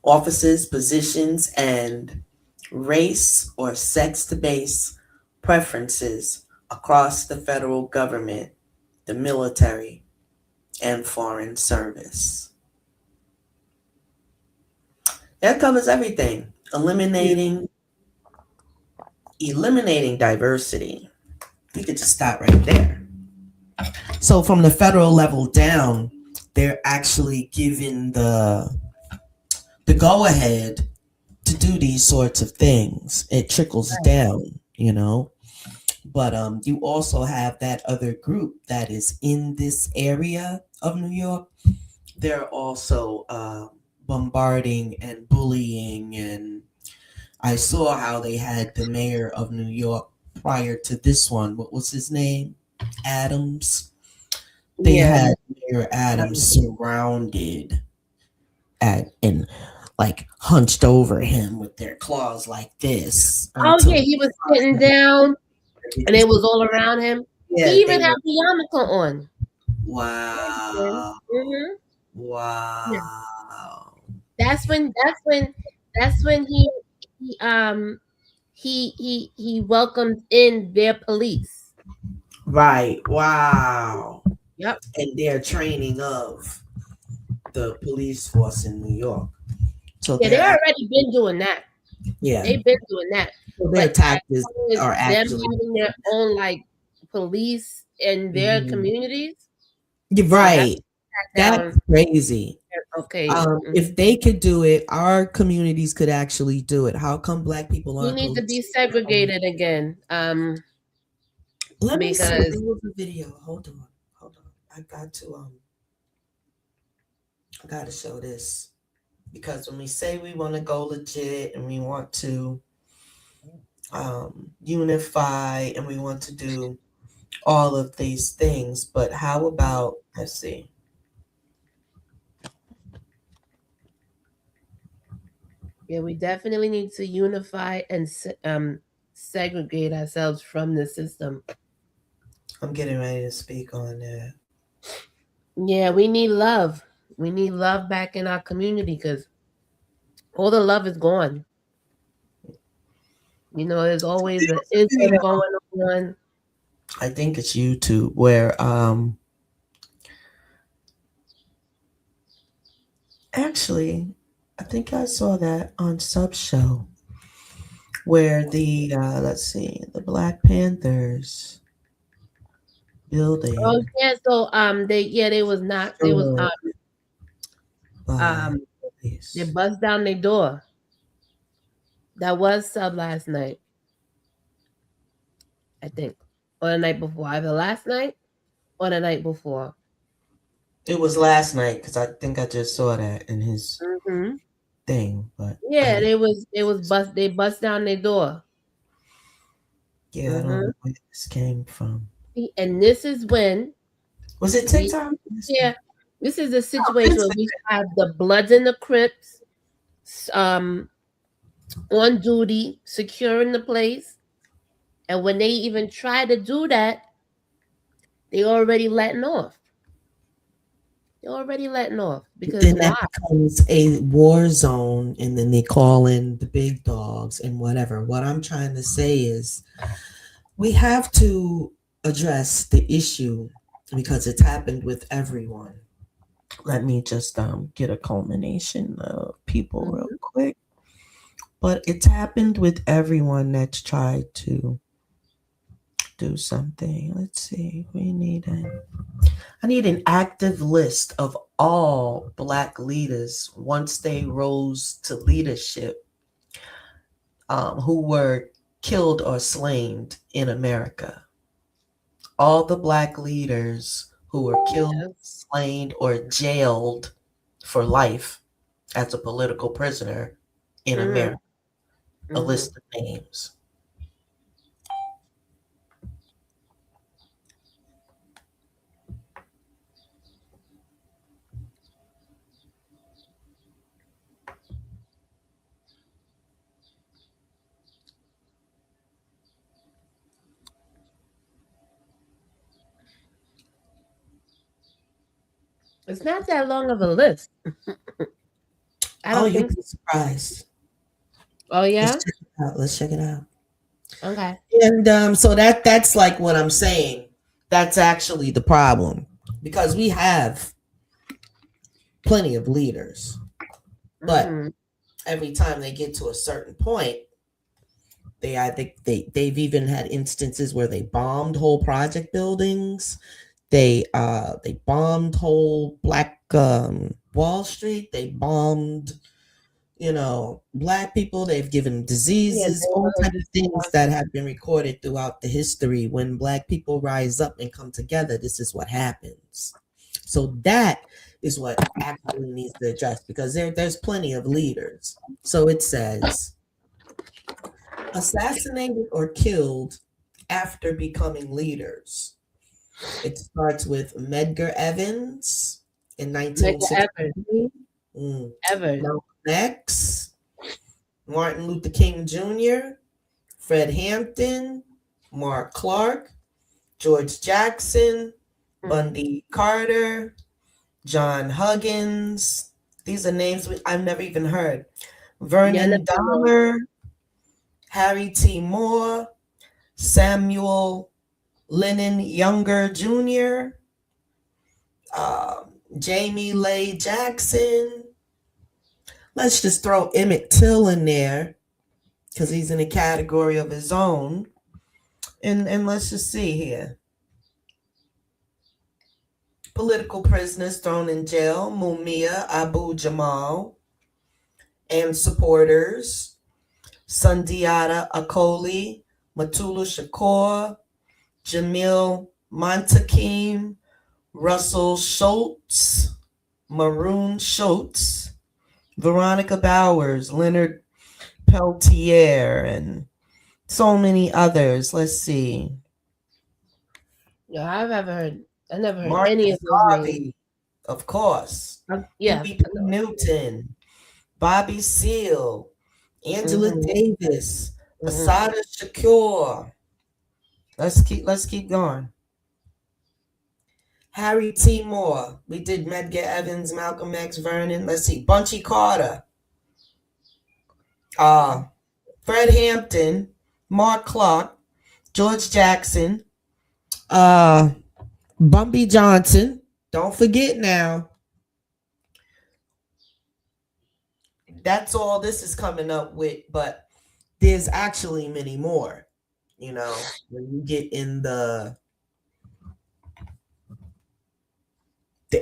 offices, positions, and race or sex-based preferences across the federal government, the military, and foreign service. That covers everything. Eliminating diversity. We could just stop right there. So from the federal level down, they're actually giving the go ahead to do these sorts of things. It trickles down, you know. But you also have that other group that is in this area of New York. They're also bombarding and bullying, and I saw how they had the mayor of New York prior to this one. What was his name? Adams. They Yeah. had Mayor Adams surrounded and like hunched over him with their claws like this Oh yeah, until he was sitting down and it was all around him. yeah He even they had were the yarmulke on. wow Mm-hmm. Yeah. wow That's when. That's when he welcomed in their police. right wow Yep. and their training of the police force in New York. So Yeah, they already been doing that. yeah, They've been doing that. so But their as tactics far as are them actually having their own like police in their mhm. communities, You're yeah, that's right. That's down. crazy. Okay, If they could do it, our communities could actually do it. How come black people we aren't need to be policing their own? segregated again. Let me see. Because There was a video. Hold on. I got to show this because when we say we want to go legit and we want to unify and we want to do all of these things, but how about let's see. yeah, we definitely need to unify and segregate ourselves from the system. I'm getting ready to speak on that. Yeah, we need love. We need love back in our community because all the love is gone. There's always an ism going on. I think it's YouTube where actually I think I saw that on Sub Show where the let's see the Black Panthers Oh building yeah, so they was not they was destroyed by um they police. bust down their door. That was sub last night, I think, or the night before, either last night or the night before. It was last night because I think I just saw that in his Hmm. thing, but I Yeah, didn't. they bust down their door. Yeah, I don't Hmm. know where this came from. And this is when Was it we TikTok? yeah, this is a Oh, situation where we Instagram. have the Bloods and the Crips on duty, securing the place. And when they even try to do that, they already letting off. They're already letting off because Then that why? becomes a war zone, and then they call in the big dogs and whatever. What I'm trying to say is we have to address the issue because it's happened with everyone. Let me just get a culmination of people real Mhm. quick. But it's happened with everyone that's tried to do something. Let's see. I need an active list of all black leaders once they rose to leadership who were killed or slain in America. All the black leaders who were killed, Yes. slain, or jailed for life as a political prisoner in Mhm. America. A Mhm. list of names. It's not that long of a list. I Oh, don't you'll think be so. surprised. Oh Let's yeah. check it out. Let's check it out. Okay. And so that's like what I'm saying. That's actually the problem because we have plenty of leaders, but Mhm. every time they get to a certain point, I think they've even had instances where they bombed whole project buildings. They bombed whole Black Wall Street. They bombed Black people. They've given Yeah, diseases, all neighborhoods type and of things stuff. that have been recorded throughout the history. When Black people rise up and come together, this is what happens. So that is what actually needs to address because there's plenty of leaders. So it says assassinated or killed after becoming leaders. It starts with Medgar Evans in Medgar Evers. 1963. Mm. Evers. Malcolm X, Martin Luther King Jr., Fred Hampton, Mark Clark, George Jackson, Mm. Bundy Carter, John Huggins. These are names I've never even heard. Yeah, I never Vernon know. Dahmer, Harry T. Moore, Samuel Lennon Younger Jr., Jamie Lay Jackson. Let's just throw Emmett Till in there because he's in a category of his own. And let's just see here. Political prisoners thrown in jail, Mumia Abu Jamal, and supporters, Sundiata Akoli, Matulu Shakur, Jamil Montakim, Russell Schultz, Maroon Schultz, Veronica Bowers, Leonard Peltier, and so many others. Let's see. Yeah, I've ever heard. I never heard any Marcus of those names. Garvey, of course. Yeah, Huey P. I know. Newton, Bobby Seale, Angela Mhm. Davis, Mhm. Asada Shakur. Let's keep going. Harry T. Moore. We did Medgar Evans, Malcolm X, Vernon. Let's see. Bunchy Carter. Uh, Fred Hampton, Mark Clark, George Jackson, uh, Bumpy Johnson. Don't forget now. That's all this is coming up with, but there's actually many more. When you get in the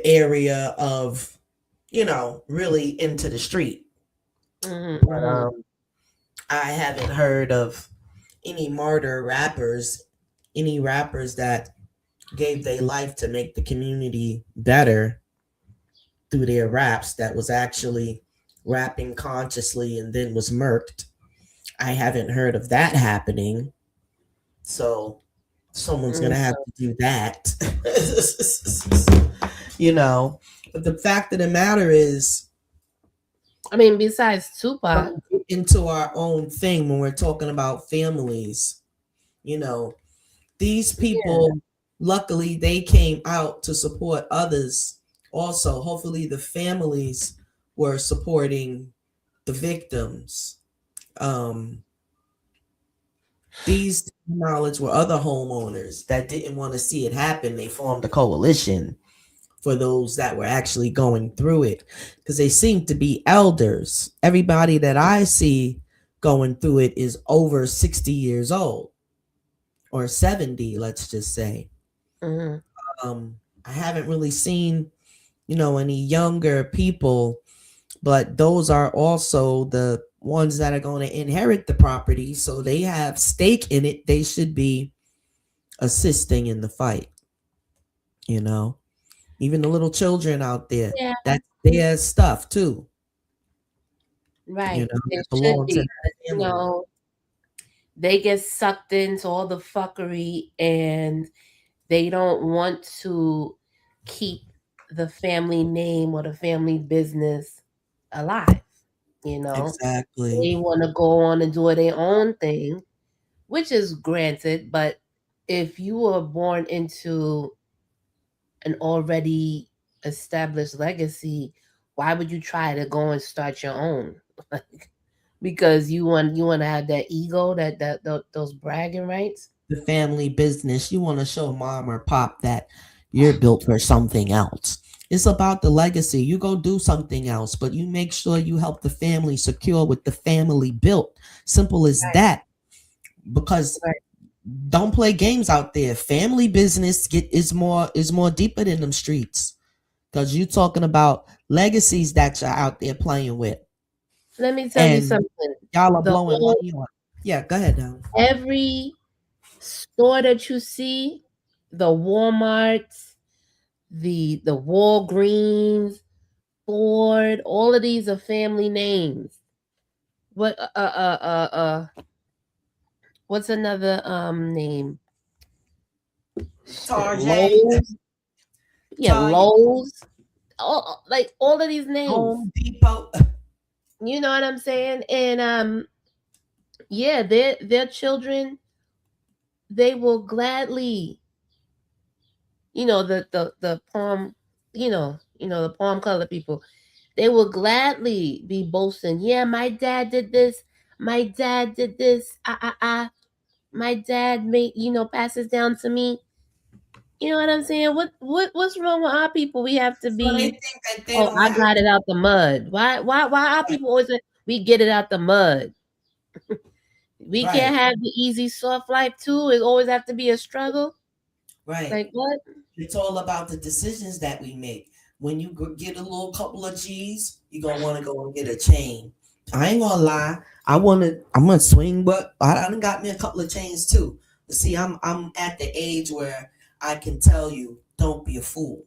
area of, really into the street. Mhm. But Mhm. I haven't heard of any martyr rappers, any rappers that gave their life to make the community better through their raps that was actually rapping consciously and then was murked. I haven't heard of that happening. So someone's Mhm. gonna have to do that. But the fact of the matter is I mean, besides when Tupac. we get into our own thing when we're talking about families, you know, these Yeah. people, luckily, they came out to support others. Also, hopefully, the families were supporting the victims. Um, these knowledge were other homeowners that didn't want to see it happen. They formed a coalition for those that were actually going through it because they seem to be elders. Everybody that I see going through it is over 60 years old or 70, let's just say. Mhm. I haven't really seen, any younger people, but those are also the ones that are going to inherit the property. So they have stake in it. They should be assisting in the fight, you know, even the little children out there. Yeah. That's their stuff too, Right. It that should belong to be. that You family. know, they get sucked into all the fuckery and they don't want to keep the family name or the family business alive. You know, Exactly. they want to go on and do their own thing, which is granted. But if you were born into an already established legacy, Why would you try to go and start your own? Like, because you want to have that ego, those bragging rights. The family business. You want to show mom or pop that you're built for something else. It's about the legacy. You go do something else, but you make sure you help the family secure what the family built. Simple as Right. that. Because Right. don't play games out there. Family business is more deeper than them streets. Because you talking about legacies that you're out there playing with, Let me tell you and something. y'all are The blowing whole money on. Yeah, go ahead now. every store that you see, the Walmarts, the Walgreens, Ford, all of these are family names. What what's another name? Shit, Target, Lowe's. Yeah, Target, Lowe's. All of these names. Home Depot. You know what I'm saying? And yeah, their children, they will gladly, the palm, the palm color people, they will gladly be boasting, yeah, my dad did this, my dad did this, my dad made, passes down to me. You know what I'm saying? What's wrong with our people? We have to So they be, think that they oh, don't I have got it out the mud. Why our to. people always say we get it out the mud? We can't Right, have the easy soft life too. It always have to be a struggle. right. Like what? It's all about the decisions that we make. When you get a little couple of G's, you're gonna want to go and get a chain. I ain't gonna lie. I'm gonna swing, but I done got me a couple of chains too. But see, I'm at the age where I can tell you, don't be a fool.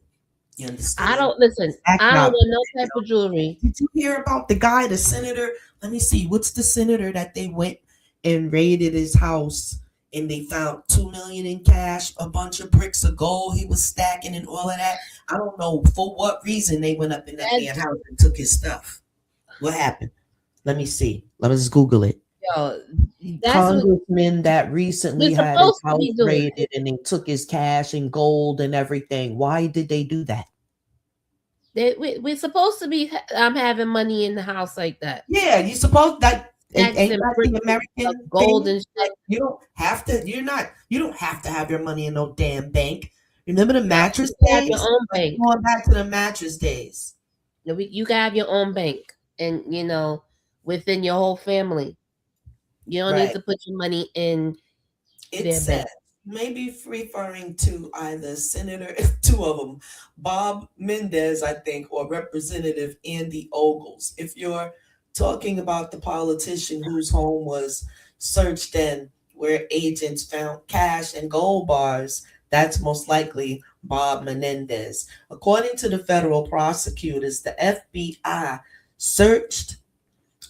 You I understand? don't listen. Act I don't out. want no type of jewelry. Did you hear about the guy, the senator? Let me see. What's the senator that they went and raided his house and they found 2 million in cash, a bunch of bricks of gold he was stacking and all of that. I don't know for what reason they went up in that That man's house and took his stuff. What happened? Let me see. Let me just Google it. yo, that's what Congressman that we're recently had his supposed to house be doing. raided and they took his cash and gold and everything. Why did they do that? We're supposed to be having money in the house like that. Yeah, you supposed that Stacks ain't and that bricks the of American gold thing? and Like shit. you don't have to. You don't have to have your money in no damn bank. Remember the Nah, mattress you can have your days? own Like bank. going back to the mattress days. You can have your own bank, and within your whole family, you don't need Right. to put your money in It their says bank. maybe referring to either Senator, two of them, Bob Mendez, I think, or Representative Andy Ogles. If you're talking about the politician whose home was searched and where agents found cash and gold bars, that's most likely Bob Menendez. According to the federal prosecutors, the FBI searched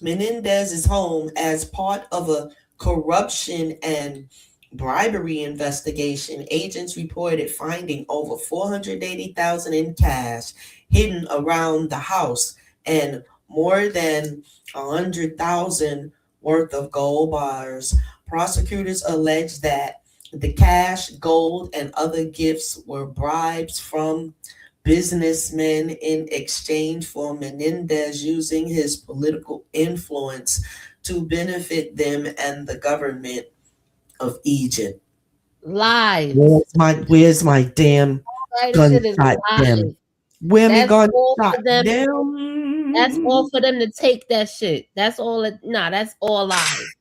Menendez's home as part of a corruption and bribery investigation. Agents reported finding over 480,000 in cash hidden around the house and more than 100,000 worth of gold bars. Prosecutors allege that the cash, gold, and other gifts were bribes from businessmen in exchange for Menendez using his political influence to benefit them and the government of Egypt. Lies. Where's my damn That shit is gunshot them? lies. Where me That's all gunshot for them. That's them? all for them to take that shit. That's all. Nah, that's all lies.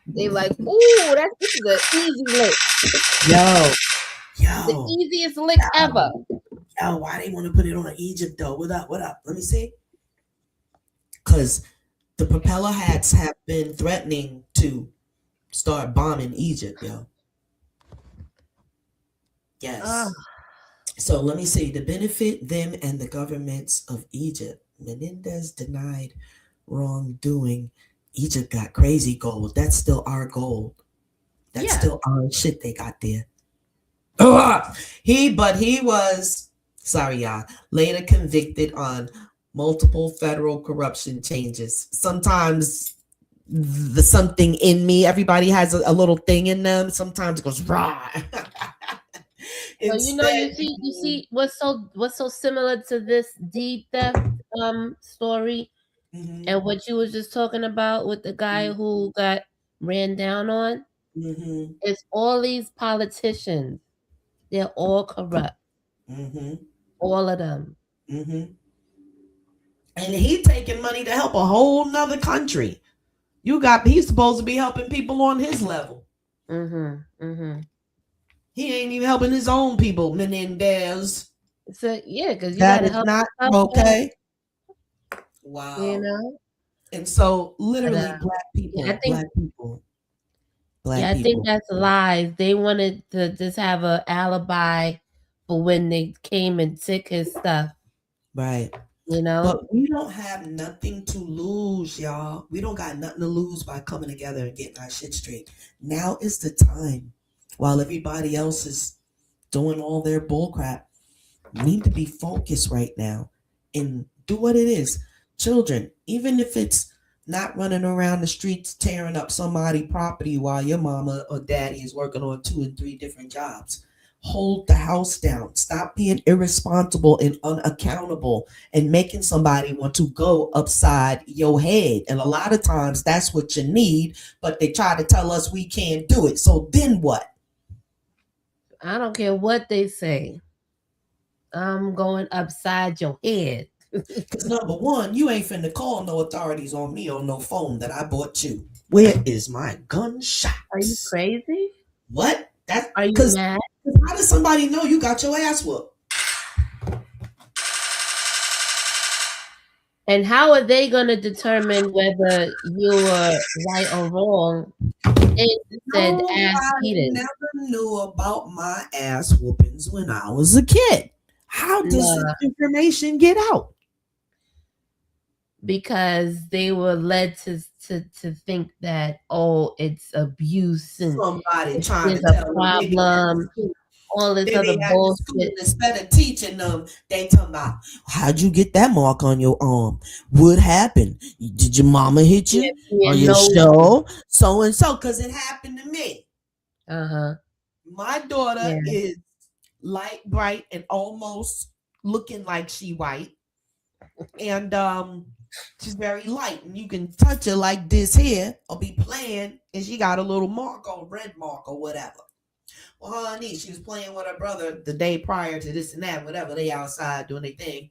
They like, ooh, this is an easy lick. Yo, The yo, easiest lick ever. yo, why they want to put it on Egypt though? What up? What up? Let me see. Cause the propeller hats have been threatening to start bombing Egypt, yo. Ah, Yes. So let me see. To benefit them and the governments of Egypt, Menendez denied wrongdoing. Egypt got crazy gold. That's still our gold. That's yeah. still our shit they got there. He was, sorry, y'all, later convicted on multiple federal corruption changes. Sometimes the something in me, everybody has a little thing in them. Sometimes it goes raw. So Instead, you see what's so similar to this deed theft story hmm and what you was just talking about with the guy who got ran down on. hmm It's all these politicians. They're all corrupt. hmm All of them. hmm and he taking money to help a whole nother country. He's supposed to be helping people on his level. Mm-hmm. Mm-hmm. He ain't even helping his own people, Menendez. So yeah, because you That gotta is help not yourself first, okay. you Wow. know. And so But literally yeah, black I think people. that's lies. They wanted to just have a alibi for when they came and took his stuff, Right. you know. But we don't have nothing to lose, y'all. We don't got nothing to lose by coming together and getting our shit straight. Now is the time. While everybody else is doing all their bullcrap, we need to be focused right now and do what it is. Children, even if it's not running around the streets tearing up somebody's property while your mama or daddy is working on 2 and 3 different jobs. Hold the house down. Stop being irresponsible and unaccountable and making somebody want to go upside your head. And a lot of times that's what you need, but they try to tell us we can't do it. So then what? I don't care what they say. I'm going upside your head. Because number one, you ain't finna call no authorities on me on no phone that I bought you. Where is my Are you gunshots? crazy? What? That's Are you because mad? how does somebody know you got your ass whooped? And how are they going to determine whether you were right or wrong? It said ass Nobody beating. never knew about my ass whoopings when I was a kid. How does this No, information get out? because they were led to think that, oh, it's abuse and Somebody trying there's to a tell them they be at the problem, school. all this They other be at the school bullshit. and instead of teaching them, they talking about how'd you get that mark on your arm? What happened? Did your mama hit Yeah, you? Are being you nosy. sure? So and so, because it happened to me. Uh-huh. My daughter Yeah. is light, bright, and almost looking like she white. And she's very light. And you can touch her like this here or be playing, and she got a little mark or red mark or whatever. Well, honey, she was playing with her brother the day prior to this and that, whatever. They outside doing their thing.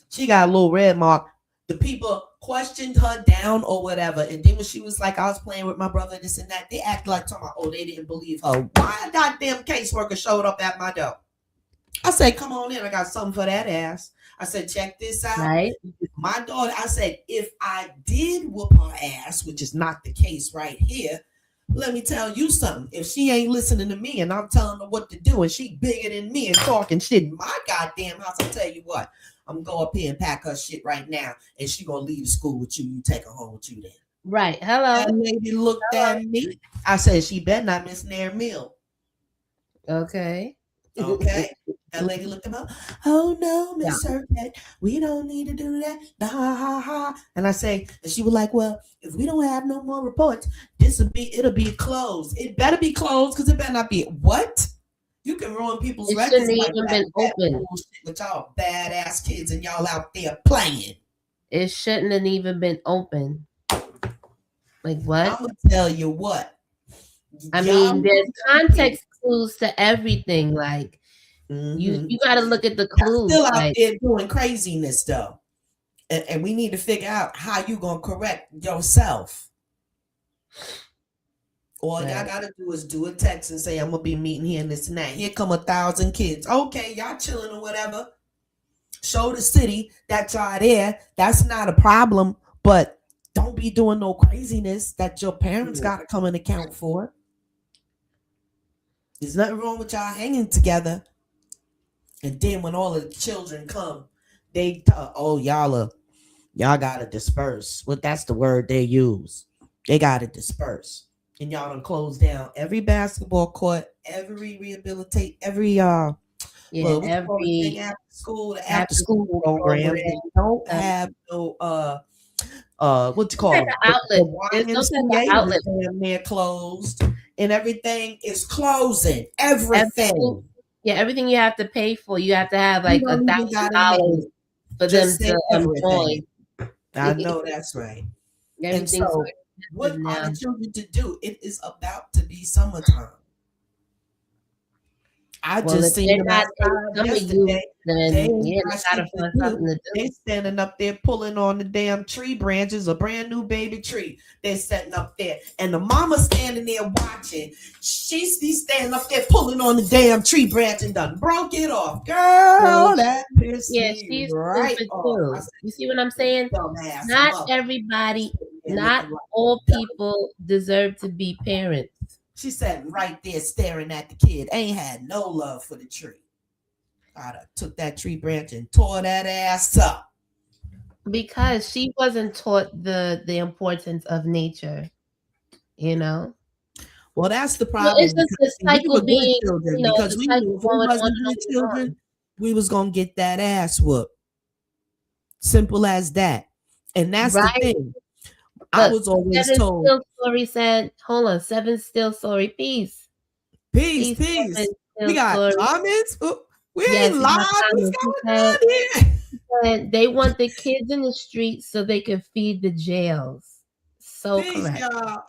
She got a little red mark. The people questioned her down or whatever. And then when she was like, I was playing with my brother, this and that, they acted like talking about, oh, they didn't believe her. Why a goddamn caseworker showed up at my door? I said, come on in. I got something for that ass. I said, check this out. Right? My daughter, I said, if I did whoop her ass, which is not the case right here, let me tell you something. If she ain't listening to me and I'm telling her what to do and she bigger than me and talking shit in my goddamn house, I'll tell you what, I'm going to go up here and pack her shit right now and she going to leave the school with you. You take her home with you then. Right. Hello. That lady looked at me. I said, she better not miss their meal. Okay. Okay. That lady looked at me. Oh no, Yeah. Miss Serpent, we don't need to do that. Ha ha ha. And I say, and she was like, well, if we don't have no more reports, it'll be closed. It better be closed because it better not be what? You can ruin people's It records shouldn't like even that. been open. Bullshit with y'all badass kids and y'all out there playing. It shouldn't have even been open. Like what? I'm gonna tell you what. I Y'all mean, there's context clues to everything. Like mm-hmm. you got to look at the Y'all clues. still out Like there doing craziness though. And we need to figure out how you gonna correct yourself. All y'all gotta do is do a text and say, I'm gonna be meeting here and this and that. Here come 1,000 kids. Okay, y'all chilling or whatever. Show the city that y'all there. That's not a problem, but don't be doing no craziness that your parents gotta come and account for. There's nothing wrong with y'all hanging together. And then when all of the children come, they y'all gotta disperse. Well, that's the word they use. They gotta disperse. And y'all done close down every basketball court, every rehabilitate, every every after school, the after after school school program. program. They don't have no what you call Type them? of outlet. The There's no type of YMCA outlet. is damn near closed, and everything is closing. Everything Everything. Yeah, everything you have to pay for, you have to have You like don't even gotta $1,000 name for it. them Just say to everything. join. I know that's right. And Everything's so so, what expensive are now. the children to do? It is about to be summertime. I Well, if just seen they're them not in outside summer youth, yesterday. They then ain't yeah, got they gotta shit to find do. something to They do. standing up there pulling on the damn tree branches, a brand new baby tree. They're setting up there, and the mama standing there watching. She's standing up there pulling on the damn tree branch and done broke it off. Well, Girl, that pissed yeah, me she's right stupid off. I too. said, You see what I'm saying? dumbass Not mother everybody, sitting there not looking like all a dumb. people deserve to be parents. She sat right there staring at the kid. Ain't had no love for the tree. I done took that tree branch and tore that ass up. Because she wasn't taught the importance of nature, you know. Well, that's the Well, it's problem just because the see, we cycle were good being, children because the we knew cycle if we going on wasn't and good on and on. children, we was gonna get that ass whooped. Simple as that. And that's the Right? thing. I Look, was always Seven told, Still Story said, hold on, Seven Still Story, peace. peace, Peace, Seven peace. We Still got Story. comments. We ain't Yes, we live. got What's comments. He going said, on here? they want the kids in the streets so they can feed the jails. So Peace, correct. y'all.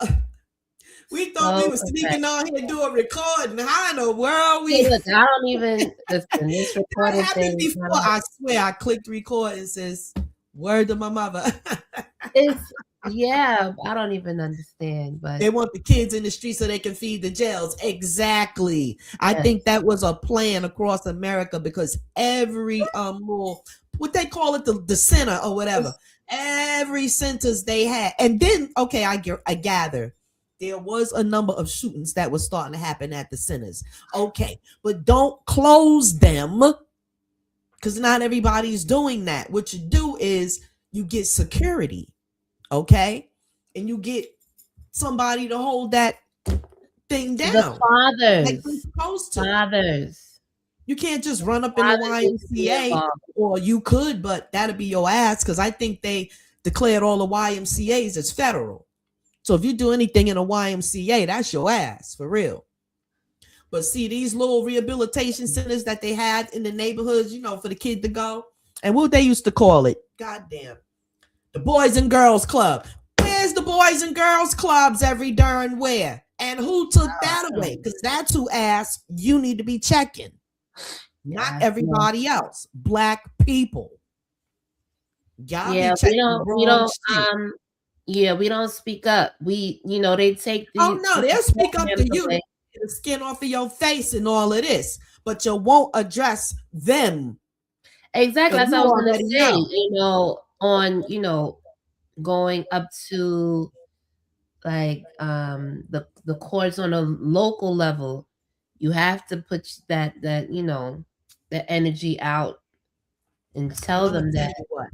We thought we So were correct. sneaking on here doing recording. How in the world Hey, we look, I don't even listen. This that recording happened thing, before? I swear I clicked record and says, word to my mother. it's yeah, I don't even understand, but They want the kids in the street so they can feed the jails. Exactly. I yes, think that was a plan across America because every little what they call it, the center or whatever, every centers they had. And then okay, I gather there was a number of shootings that was starting to happen at the centers. Okay, but don't close them because not everybody's doing that. What you do is you get security, okay? And you get somebody to hold that thing the down like they're fathers, supposed to. fathers, You can't just run up in the fathers need to be YMCA, involved. or you could, but that'd be your ass because I think they declared all the YMCA's as federal. So if you do anything in a YMCA, that's your ass for real. But see, these little rehabilitation centers that they had in the neighborhoods, for the kid to go, and what they used to call it, goddamn, the Boys and Girls Club. Where's the Boys and Girls Clubs every darn where? And who took that away? Because that's who asked you need to be checking. Not Yeah, everybody else. Black people. Y'all yeah, be we checking the don't, we wrong don't, shit. yeah, we don't speak up. They take Oh these no, they'll speak up to programs you to away. get the skin off of your face and all of this, but you won't address them. Exactly, And that's what you I was gonna already say. know. On going up to like the courts on a local level, you have to put the energy out and Well, tell I'm gonna them tell that you what.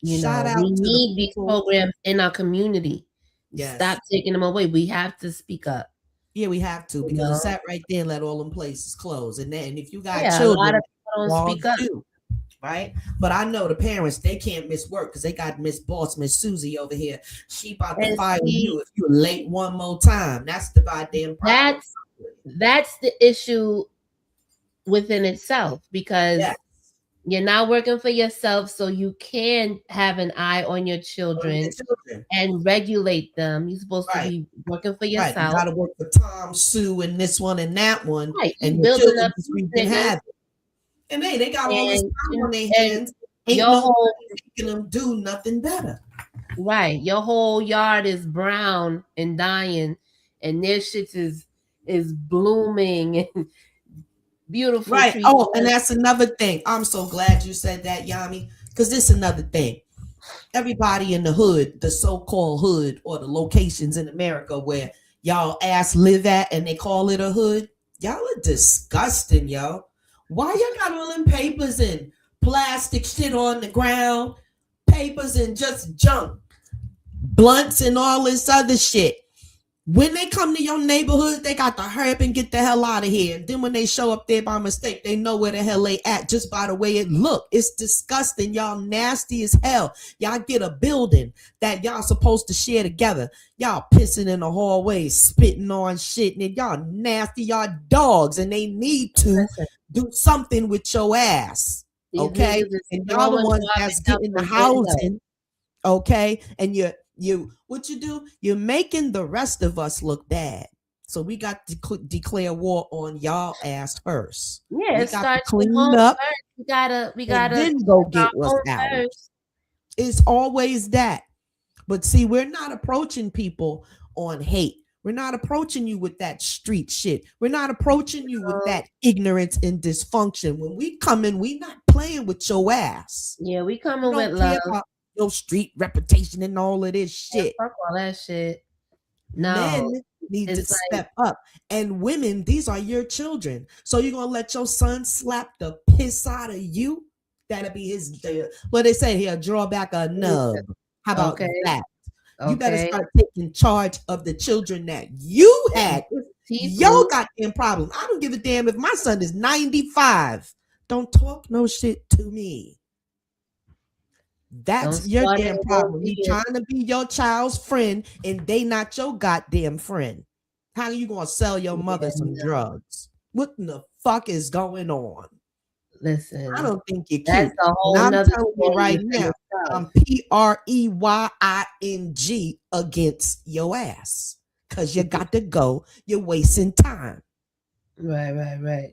Shout we out to the need these people. programs in our community. Yes. Stop taking them away. We have to speak up. Yeah, we have to You because it know? sat right there and let all them places close. And then if you got Yeah, a lot of children, people don't laws speak up. do, right? But I know the parents, they can't miss work because they got Miss Boss, Miss Susie over here. She about to And fire see, you if you're late one more time. That's the goddamn problem. that's the issue within itself because Yeah. you're not working for yourself, so you can have an eye on your On your children children. and regulate them. You're supposed to Right. be working for Right. You yourself. got to work for Tom, Sue, and this one and that one. Right. And You your building children up just these wreaking niggas havoc. And they got all this and time on their and hands. Ain't your nobody whole making them do nothing better. right, your whole yard is brown and dying, and their shit is blooming and beautiful Right. trees. Oh, and that's another thing. I'm so glad you said that, Yami, because this is another thing. Everybody in the hood, the so-called hood, or the locations in America where y'all ass live at and they call it a hood, y'all are disgusting, yo. Why y'all got all them papers and plastic shit on the ground, papers and just junk, blunts and all this other shit? When they come to your neighborhood, they got to hurry up and get the hell out of here. And then when they show up there by mistake, they know where the hell they at just by the way it look. It's disgusting. Y'all nasty as hell. Y'all get a building that y'all supposed to share together. Y'all pissing in the hallways, spitting on shit, and y'all nasty. Y'all dogs, and they need to Listen, do something with your ass. these Okay, niggas is and y'all the throwing ones that's garbage out getting the the window. housing. Okay, and you what you do, you're making the rest of us look bad, so we got to declare war on y'all ass first. Yeah, We it got to starts with clean home up first. We gotta and then clean go up our get what's home ours. first. It's always that. But see, we're not approaching people on hate. We're not approaching you with that street shit. We're not approaching you with Um, that ignorance and dysfunction. When we come in, we not playing with your ass. yeah, we We coming with don't love. care about your street reputation and all of this Yeah, shit. fuck all that shit. No, Men need to it's like step up. And women, these are your children. So you're gonna let your son slap the piss out of you? That'll be what they say here, draw back a nub. How about okay, that? You better okay. start taking charge of the children that you had. It's your People, goddamn problem. I don't give a damn if my son is 95. Don't talk no shit to me. don't That's your start it, damn it won't problem. be You it. trying to be your child's friend and they not your goddamn friend. How are you gonna sell your mother Yeah, some no. drugs? What in the fuck is going on? I Listen, don't think you're that's cute. a And whole I'm nother telling you story right within now, itself. I'm PREYING against your ass. Cause you got to go. You're wasting time. Right.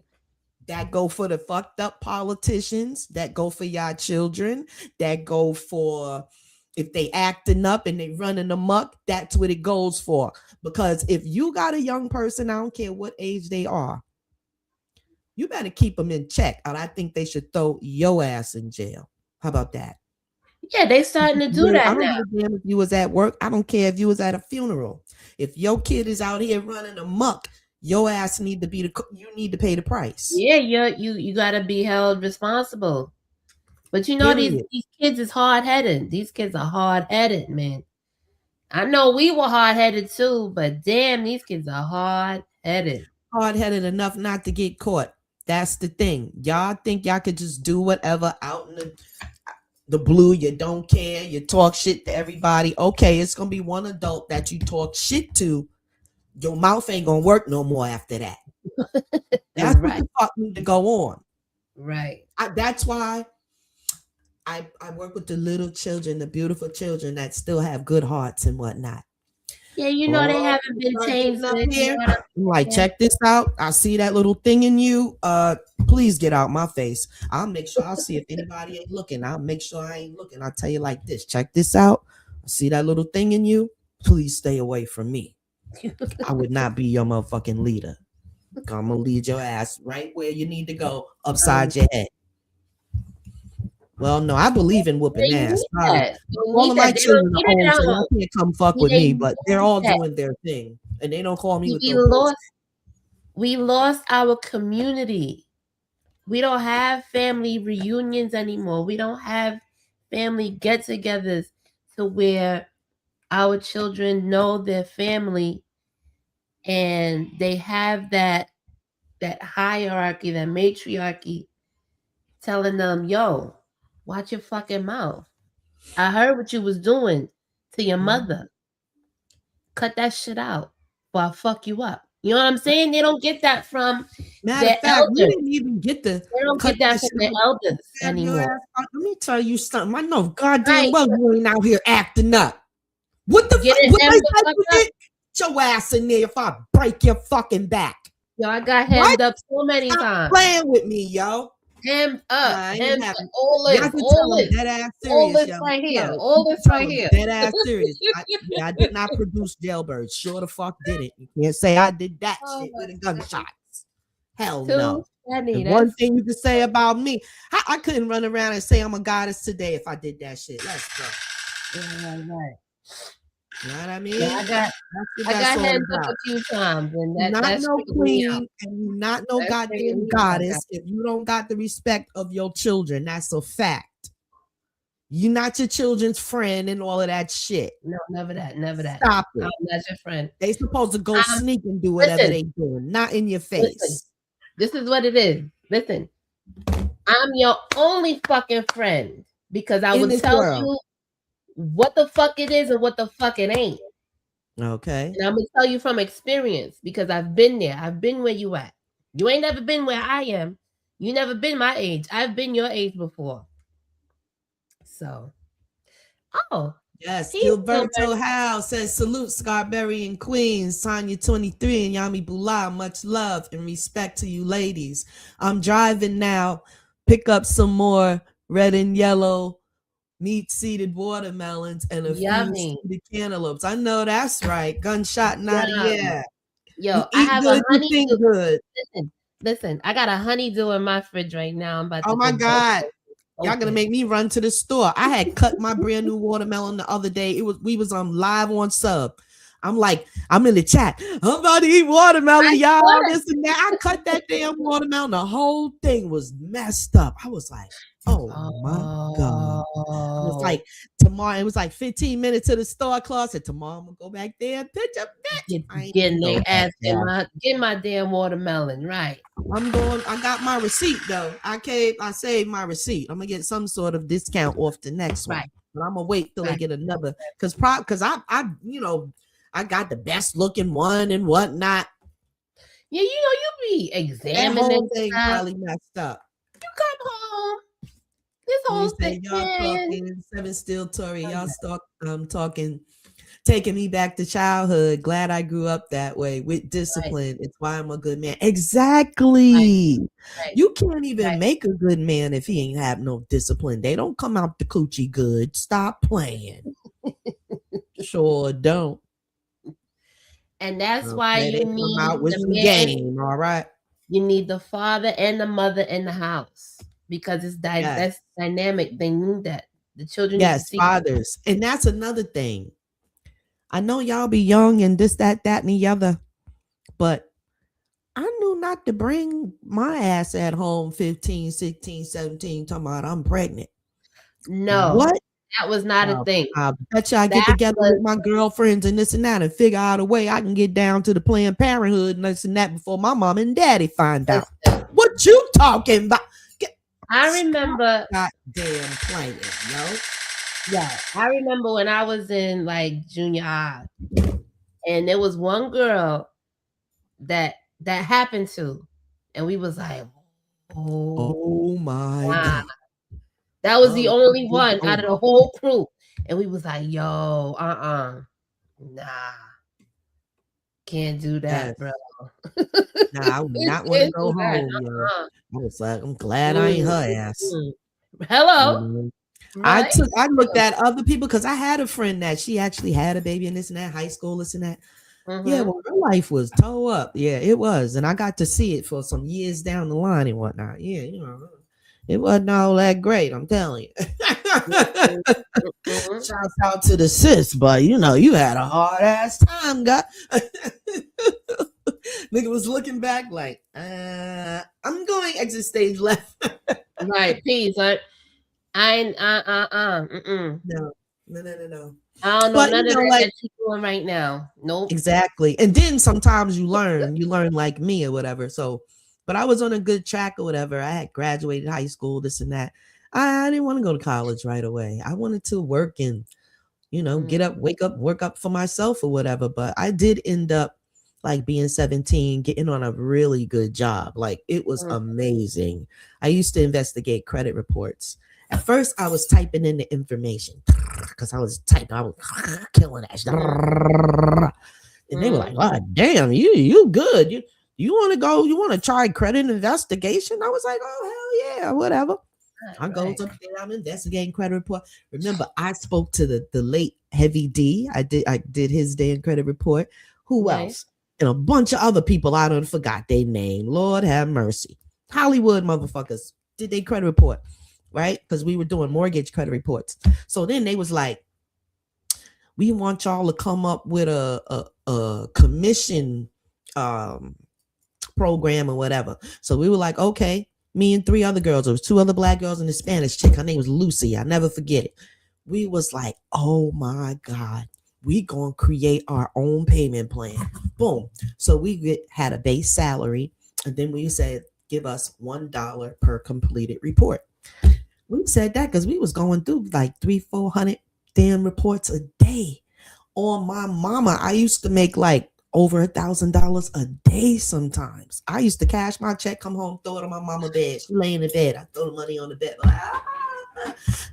That go for the fucked up politicians. That go for y'all children. That go for if they acting up and they running amok. That's what it goes for. Because if you got a young person, I don't care what age they are, you better keep them in check. And I think they should throw your ass in jail. How about that? Yeah, they starting to do I that don't now. give a damn if you was at work. I don't care if you was at a funeral. If your kid is out here running amok, your ass need to you need to pay the price. Yeah, you gotta be held responsible. But you know Period. these kids is hard headed. These kids are hard headed, man. I know we were hard headed too, but damn, these kids are hard headed. Hard headed enough not to get caught. That's the thing. Y'all think y'all could just do whatever out in the blue. You don't care. You talk shit to everybody. Okay, it's gonna be one adult that you talk shit to. Your mouth ain't gonna work no more after that. That's what Right, the fuck need to go on. right. That's why I work with the little children, the beautiful children that still have good hearts and whatnot. Yeah, you know they Oh, haven't been start getting up tainted. You know here. what I'm I'm like, saying? check this out. I see that little thing in you. Please get out my face. I'll make sure. I'll see if anybody ain't looking. I'll make sure I ain't looking. I'll tell you like this. Check this out. I see that little thing in you. Please stay away from me. I would not be your motherfucking leader. I'm gonna lead your ass right where you need to go, upside your head. Well, no, I believe in whooping You ass. need Sorry. that. You All need of that. my They don't children need are it home, at so home. y'all can't come fuck with Yeah, me, you but they're need all that. doing their thing. And they don't call me with We no bullshit. lost our community. We don't have family reunions anymore. We don't have family get-togethers to where our children know their family and they have that hierarchy, that matriarchy telling them, yo, watch your fucking mouth. I heard what you was doing to your mother. Cut that shit out or I'll fuck you up. You know what I'm saying? They don't get that from Matter their of fact, we elders. didn't even get to They don't cut get that that from shit their out. elders Have your anymore. ass out. Let me tell you something. I know goddamn Right. well you ain't out here acting up. What the fuck? Getting What I hemmed the said fuck you up. did? Get your ass in there if I break your fucking back. Yo, I got What? hemmed up so many Stop times. playing with me, yo. Hemmed up. I ain't Hemmed up. having. All Y'all this. can All tell I'm this. dead ass All serious, this yo. right here. No, All you this can tell right I'm here. dead ass serious. I did not produce jailbirds. Sure the fuck did it. You can't say I did that Oh shit with a my God. gunshot. Hell Too no. funny. And one That's thing you can say about me, I couldn't run around and say I'm a goddess today if I did that shit. Let's go. right. You know what I mean? Yeah, I got That's all hemmed up about. a few times, and You're not that no straightened me out. queen and you're not no That straightened goddamn me out. goddess if you don't got the respect of your children. That's a fact. You're not your children's friend and all of that shit. No, never that. Never that. Stop I'm it. not your friend. They supposed to go Um, sneak and do whatever listen, they doing, not in your listen. face. This is what it is. Listen, I'm your only fucking friend because I In will this tell world. you what the fuck it is and what the fuck it ain't. Okay. And I'm gonna tell you from experience because I've been there. I've been where you at. You ain't never been where I am. You never been my age. I've been your age before. So, oh, Yes, he's Gilbert. Gilberto Howe says salute Scarberry and Queens, Tanya 23 and Yami Bula. Much love and respect to you ladies. I'm driving now. Pick up some more red and yellow meat seeded watermelons and a few Yummy. seeded cantaloupes. I know that's right. Gunshot naughty, yeah. Yo, You I eat have good, a you honeydew. think good. Listen, I got a honeydew in my fridge right now. I'm about to Oh my go God. Y'all gonna open. make me run to the store. I had cut my brand new watermelon the other day. We was live on sub. I'm like, I'm in the chat. I'm about to eat watermelon, y'all. This and that. I cut that damn watermelon. The whole thing was messed up. I was like, oh my God. I was like, tomorrow, it was like 15 minutes to the store closet. Tomorrow I'm gonna go back there and pitch a bitch. Getting their ass get my damn watermelon, right? I got my receipt though. I saved my receipt. I'm gonna get some sort of discount off the next one. But I'm gonna wait till they get another because I I got the best looking one and whatnot. Yeah, you be examining that whole thing probably messed up. You come home. This whole thing. Y'all talking 7 Steel Tory. Y'all talking, taking me back to childhood. Glad I grew up that way with discipline. It's why I'm a good man. Exactly. Right. You can't even make a good man if he ain't have no discipline. They don't come out the coochie good. Stop playing. Sure don't. And that's why you need out with the game. All right. You need the father and the mother in the house because it's that's dynamic. They need that. The children need to see fathers. And that's another thing. I know y'all be young and this, that, and the other, but I knew not to bring my ass at home 15, 16, 17, talking about I'm pregnant. No. What? That was not a thing. I bet you I get together with my girlfriends and this and that and figure out a way I can get down to the Planned Parenthood and this and that before my mom and daddy find out. What you talking about? I remember. Goddamn playing, yo. Yeah, I remember when I was in like junior high, and there was one girl that happened to, and we was like, oh my God. That was the only one out of the whole crew. And we was like, yo, nah. Can't do that, bro. Nah, I would not want to go home, yo. I was like, I'm glad I ain't her ass. Hello. Mm-hmm. Right? I looked at other people because I had a friend that she actually had a baby in this and that, high school, this and that. Mm-hmm. Yeah, well, her life was toe up. Yeah, it was. And I got to see it for some years down the line and whatnot. Yeah, you know. It wasn't all that great, I'm telling you. Mm-hmm. Shouts out to the sis, but you know, you had a hard ass time, guy. Nigga was looking back like, I'm going exit stage left. Right, peace. I ain't No. I don't know none of that you're doing right now. Nope. Exactly. And then sometimes you learn like me or whatever. So, but I was on a good track or whatever. I had graduated high school, this and that. I didn't want to go to college right away. I wanted to work and, you know, get up, wake up, work up for myself or whatever. But I did end up like being 17, getting on a really good job. Like it was amazing. I used to investigate credit reports. At first, I was typing in the information because I was killing that shit. And they were like, "Oh, damn, you good. You want to go? You want to try credit investigation?" I was like, "Oh, hell yeah, whatever." I goes up there. I'm investigating credit report. Remember, I spoke to the late Heavy D. I did his day in credit report. Who else? And a bunch of other people. I don't forgot their name. Lord have mercy. Hollywood motherfuckers did their credit report, right? Because we were doing mortgage credit reports. So then they was like, "We want y'all to come up with a commission program or whatever." So we were like, okay. Me and 3 other girls. There was 2 other black girls and a Spanish chick. Her name was Lucy. I'll never forget it. we was like, oh my God, we gonna create our own payment plan. Boom. So had a base salary, and then we said, give us $1 per completed report. We said that because we was going through like 300-400 damn reports a day. On my mama, I used to make like over $1,000 a day sometimes. I used to cash my check, come home, throw it on my mama bed. She lay in the bed. I throw the money on the bed. Like,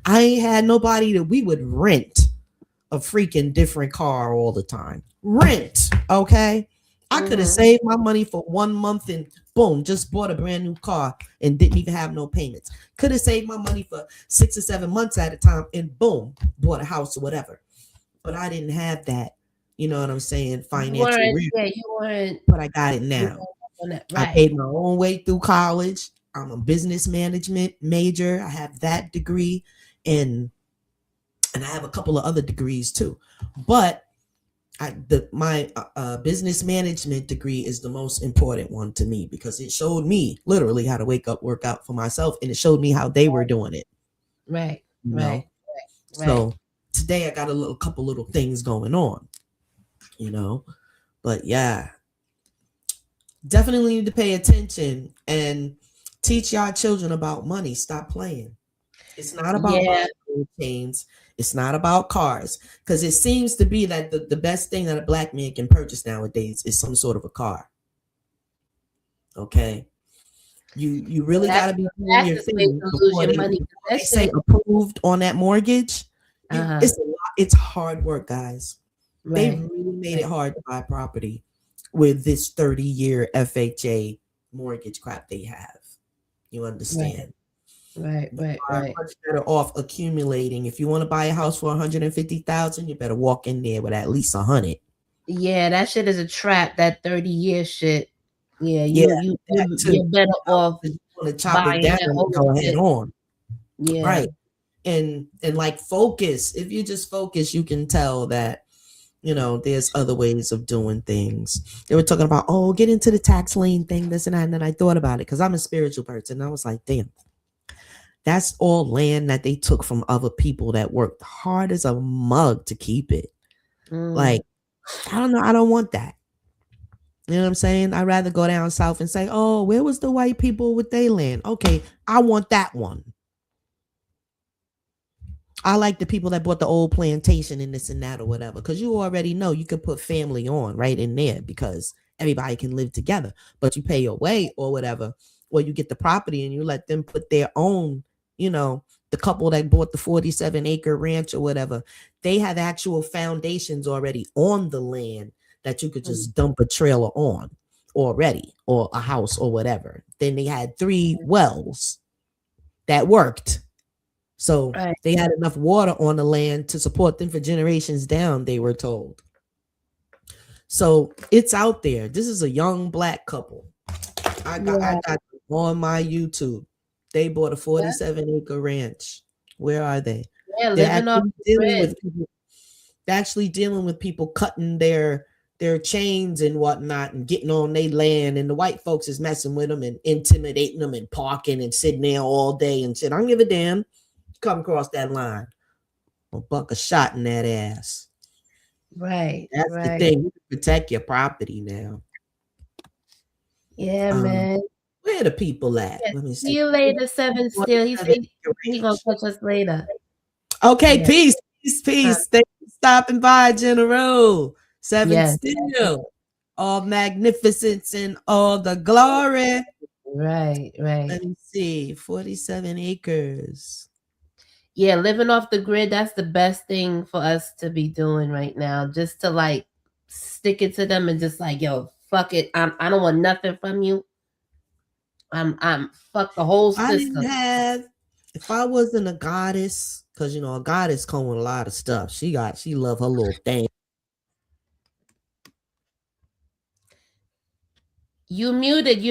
I ain't had nobody that we would rent a freaking different car all the time. Rent, okay? I could have saved my money for 1 month and boom, just bought a brand new car and didn't even have no payments. Could have saved my money for 6 or 7 months at a time and boom, bought a house or whatever. But I didn't have that, you know what I'm saying, financial you weren't. but I got it now. Right. I paid my own way through college. I'm a business management major. I have that degree, and I have a couple of other degrees too. But my business management degree is the most important one to me because it showed me literally how to wake up, work out for myself, and it showed me how they were doing it. Right. You know? So today I got a couple little things going on, you know. But yeah, definitely need to pay attention and teach y'all children about money. Stop playing. It's not about buying chains. It's not about cars. Because it seems to be that the best thing that a black man can purchase nowadays is some sort of a car. Okay. You really gotta be doing your thing before they say approved on that mortgage. It's a lot, it's hard work, guys. They really made it hard to buy property with this 30-year FHA mortgage crap they have. You understand? Right. Much better off accumulating. If you want to buy a house for 150,000, you better walk in there with at least 100. Yeah, that shit is a trap. That 30-year shit. Yeah, you're better off. You want to chop it down and go ahead on. Yeah. Right. And like focus. If you just focus, you can tell that, you know, there's other ways of doing things. They were talking about, oh, get into the tax lien thing, this and that. And then I thought about it because I'm a spiritual person. And I was like, damn, that's all land that they took from other people that worked hard as a mug to keep it. Like, I don't know. I don't want that. You know what I'm saying? I'd rather go down south and say, oh, where was the white people with their land? Okay, I want that one. I like the people that bought the old plantation and this and that or whatever, because you already know you could put family on right in there because everybody can live together, but you pay your way or whatever, or you get the property and you let them put their own, you know, the couple that bought the 47-acre ranch or whatever, they have actual foundations already on the land that you could just dump a trailer on already or a house or whatever. Then they had 3 wells that worked. So they had enough water on the land to support them for generations down, they were told. So it's out there. This is a young black couple. I got on my YouTube. They bought a 47-acre ranch. Where are they? Yeah, living off the grid. They're actually dealing with people cutting their chains and whatnot and getting on their land, and the white folks is messing with them and intimidating them and parking and sitting there all day and shit. I don't give a damn. Come across that line, I'll buck a shot in that ass. Right. That's the thing. You can protect your property now. Yeah, man. Where the people at? Let me see. See you later, 7 still. He's gonna catch us later. Okay, peace. Thanks for stopping by, General. 7 still. All magnificence and all the glory. Right. Let me see. 47 acres. Yeah, living off the grid, that's the best thing for us to be doing right now. Just to like stick it to them and just like, yo, fuck it. I don't want nothing from you. I'm fuck the whole system. I didn't have, if I wasn't a goddess, because you know a goddess come with a lot of stuff. She love her little thing. You muted.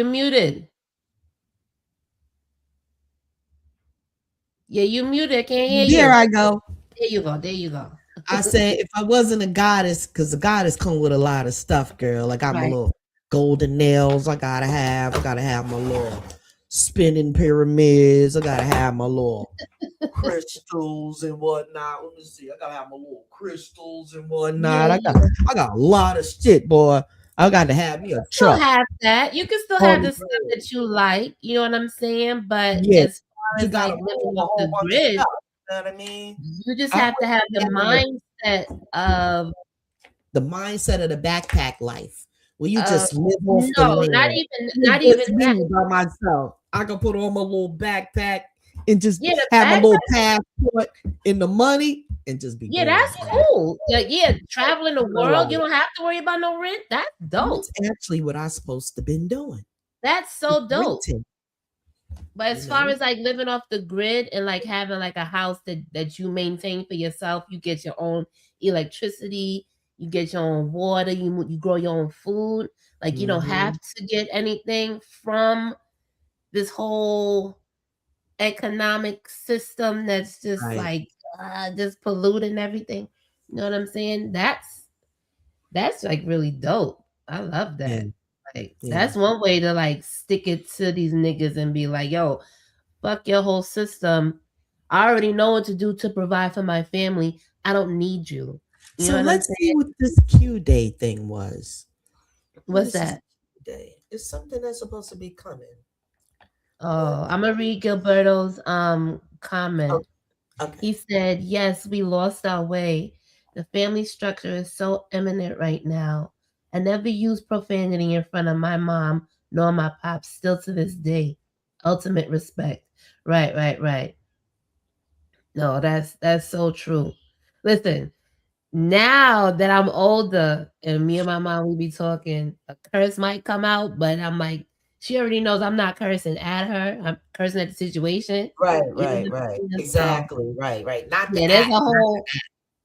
Yeah, you muted. I can't hear you. There I go. There you go. I said if I wasn't a goddess, because the goddess come with a lot of stuff, girl. I got my little golden nails I gotta have my little spinning pyramids. I gotta have my little crystals and whatnot. Let me see. I gotta have my little crystals and Yeah, whatnot. yeah. I got a lot of shit, boy. I got to have me a Still truck have that. You can still on have the the stuff road. that you like. You know what I'm saying? But Yeah, as far you as gotta like move living a off whole the bunch of grid, stuff. You know what I mean? you just I have to like have the having mindset of the mindset of the backpack life, where you uh just live off the no, land. not It's even that. me by myself. I can put on my little backpack and just Yeah, the have my back little passport and the money and just be yeah, going. that's cool. Yeah, traveling the I world, love you it. don't have to worry about no rent. That's dope. That's actually what I supposed to been doing. That's so dope. Renting, But you as far know. as like living off the grid and like having like a house that you maintain for yourself, you get your own electricity, you get your own water, you grow your own food. Like you don't have Hmm. to get anything from this whole economic system that's just Right. like just polluting everything. You know what I'm saying? That's like really dope. I love Yeah. that. Like Yeah. that's one way to like stick it to these niggas and be like, yo, fuck your whole system. I already know what to do to provide for my family. I don't need you. You know So what I'm let's see saying? what this Q day thing was. What What's is this that? Q day? It's something that's supposed to be coming. What? Oh, I'm gonna read Gilberto's Oh, comment. okay. He said, "Yes, we lost our way. The family structure is so imminent right now. I never used profanity in front of my mom nor my pops. Still to this day, ultimate respect." Right, right, right. No, that's so true. Listen, now that I'm older and me and my mom we be talking, a curse might come out, but I'm like, she already knows I'm not cursing at her. I'm cursing at the situation. Right, You know right, what right. I'm saying? So Exactly. Right, right. Not yeah, the there's act. a whole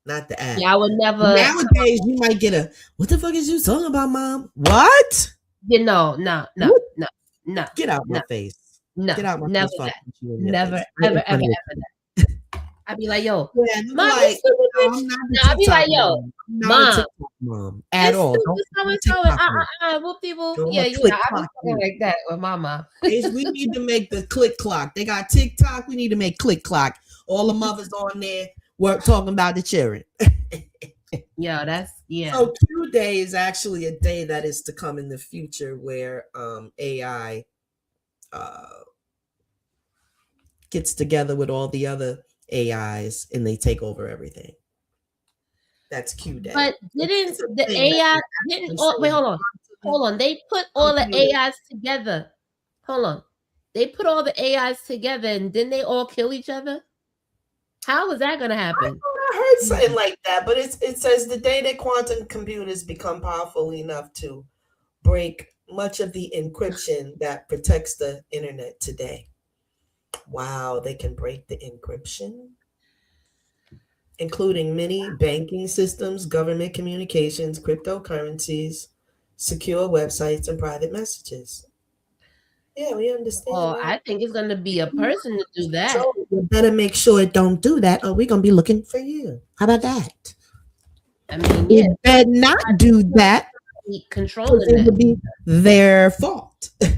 Not the act. yeah, I would But never nowadays, you might get a, what the fuck is you talking about, mom? What? you know, no, no, What? no, no, Get out my no, face. no, Get out my never face, fuck that. with you in your Never, face. Right ever, in ever, front of ever you. that. I'd be like, yo, Yeah, and I'm mom, this like, stupid no, bitch. I'm not the No, I'd be TikTok like, yo, mom. I'm not a mom, TikTok mom at this all. Don't stupid put so me and so, and TikTok me. whoop de whoop. I'm Yeah, a you know, click I be clock talking you. like that with my mom. We need to make the click clock. They got TikTok. We need to make click clock. All the mothers on there work talking about the children. Yeah, that's yeah. So Q Day is actually a day that is to come in the future where AI uh, gets together with all the other AIs and they take over everything. That's Q Day. But didn't It's a the thing that AI they didn't actually oh, say wait, hold on. They put all the computers. AIs together. Hold on. They put all the AIs together and didn't they all kill each other? How is that gonna happen? I heard something like that, but it says the day that quantum computers become powerful enough to break much of the encryption that protects the internet today. Wow, they can break the encryption, including many banking systems, government communications, cryptocurrencies, secure websites, and private messages. Yeah, we understand Well, that. I think it's gonna be a person to do that. So you better make sure it don't do that, or we're gonna be looking for you. How about that? I mean, yeah, It better not do that because controlling it that. would be their fault. And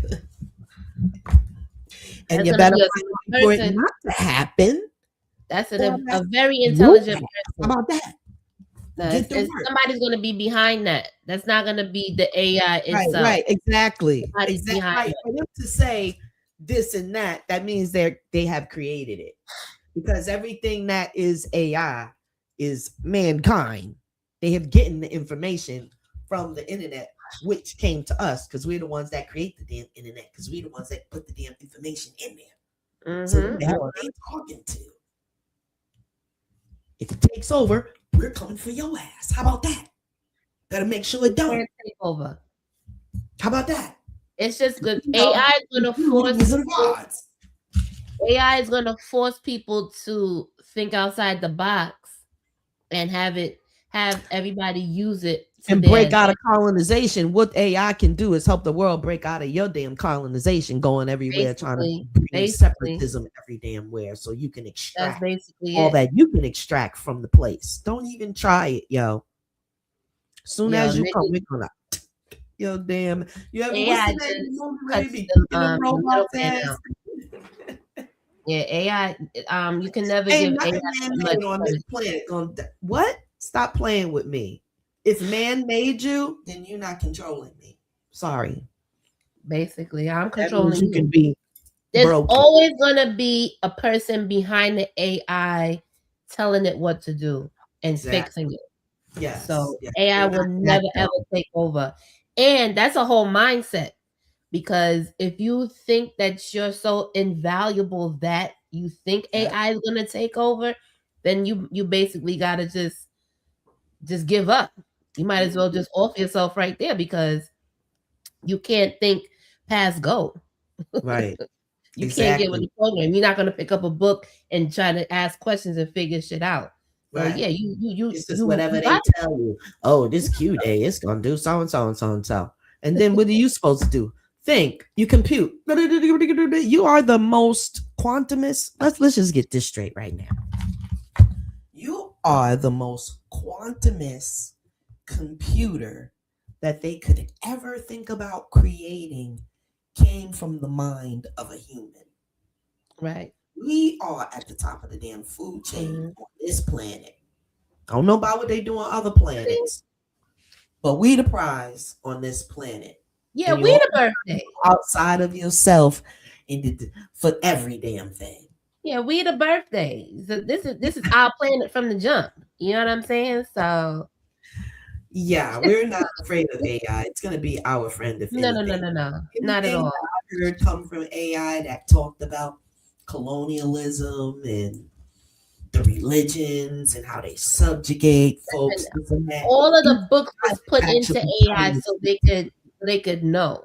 That's you gonna better be a find a way for it person. not to happen. That's Or a that's very your intelligent ass. How person. about that? No, Get to it's work. somebody's gonna be behind that. That's not gonna be the AI Right, itself. right, exactly. Somebody's Exactly. behind Right. it. For them to say this and that, that means they have created it. Because everything that is AI is mankind. They have gotten the information from the internet, which came to us because we're the ones that create the damn internet, because we're the ones that put the damn information in there. So who the hell are they talking to? If it takes over, we're coming for your ass. How about that? Better make sure it don't. Can't take over. How about that? It's just good. You know, AI is gonna you force the Wizard of people. Oz. AI is gonna force people to think outside the box and have everybody use it to And their break out advantage. of colonization. What AI can do is help the world break out of your damn colonization, going everywhere trying to bring Basically, separatism every damn where, so you can that's extract basically all it. that you can extract from the place. Don't even try it, yo. Soon Yo, as you come, niggas, we're gonna. Yo, damn. You ever what's AI the name of the just movie where they cuts be kicking them the robots middleman ass? out. Yeah, AI. You can never Ain't give AI nothing that man much made on this credit. planet gonna what? Stop playing with me. If man made you, then you're not controlling me. Sorry. Basically, I'm That means controlling you you. can be There's broken. always gonna be a person behind the AI telling it what to do and Exactly. fixing it. Yes. So Yes. AI You're not will that never ever dumb. take over. And that's a whole mindset because if you think that you're so invaluable that you think Yeah. AI is gonna take over, then you basically gotta just give up. You might as well Mhm. just off yourself right there because you can't think past go. Right. You can't get with Exactly. the program. You're not gonna pick up a book and try to ask questions and figure shit out. So Right. yeah, you you you It's just you whatever you they got tell you. Oh, this Q day, it's gonna do so and so and so and so. And then what are you supposed to do? Think. You compute. You are the most quantumist. Let's just get this straight right now. You are the most quantumist computer that they could ever think about creating came from the mind of a human. right. We are at the top of the damn food chain Mhm. on this planet. I don't know about what they do on other planets, but we the prize on this planet. Yeah, And we you're the birthday. outside of yourself for every damn thing. Yeah, we the birthday. So this is our planet from the jump. You know what I'm saying? So Yeah, we're not afraid of AI. It's going to be our friend if no, no, no, anything. no, no, not at Anything that all. I heard come from AI that talked about colonialism and the religions and how they subjugate folks, And this and that. all of These the books guys was put are into actually AI telling the so truth. they could know.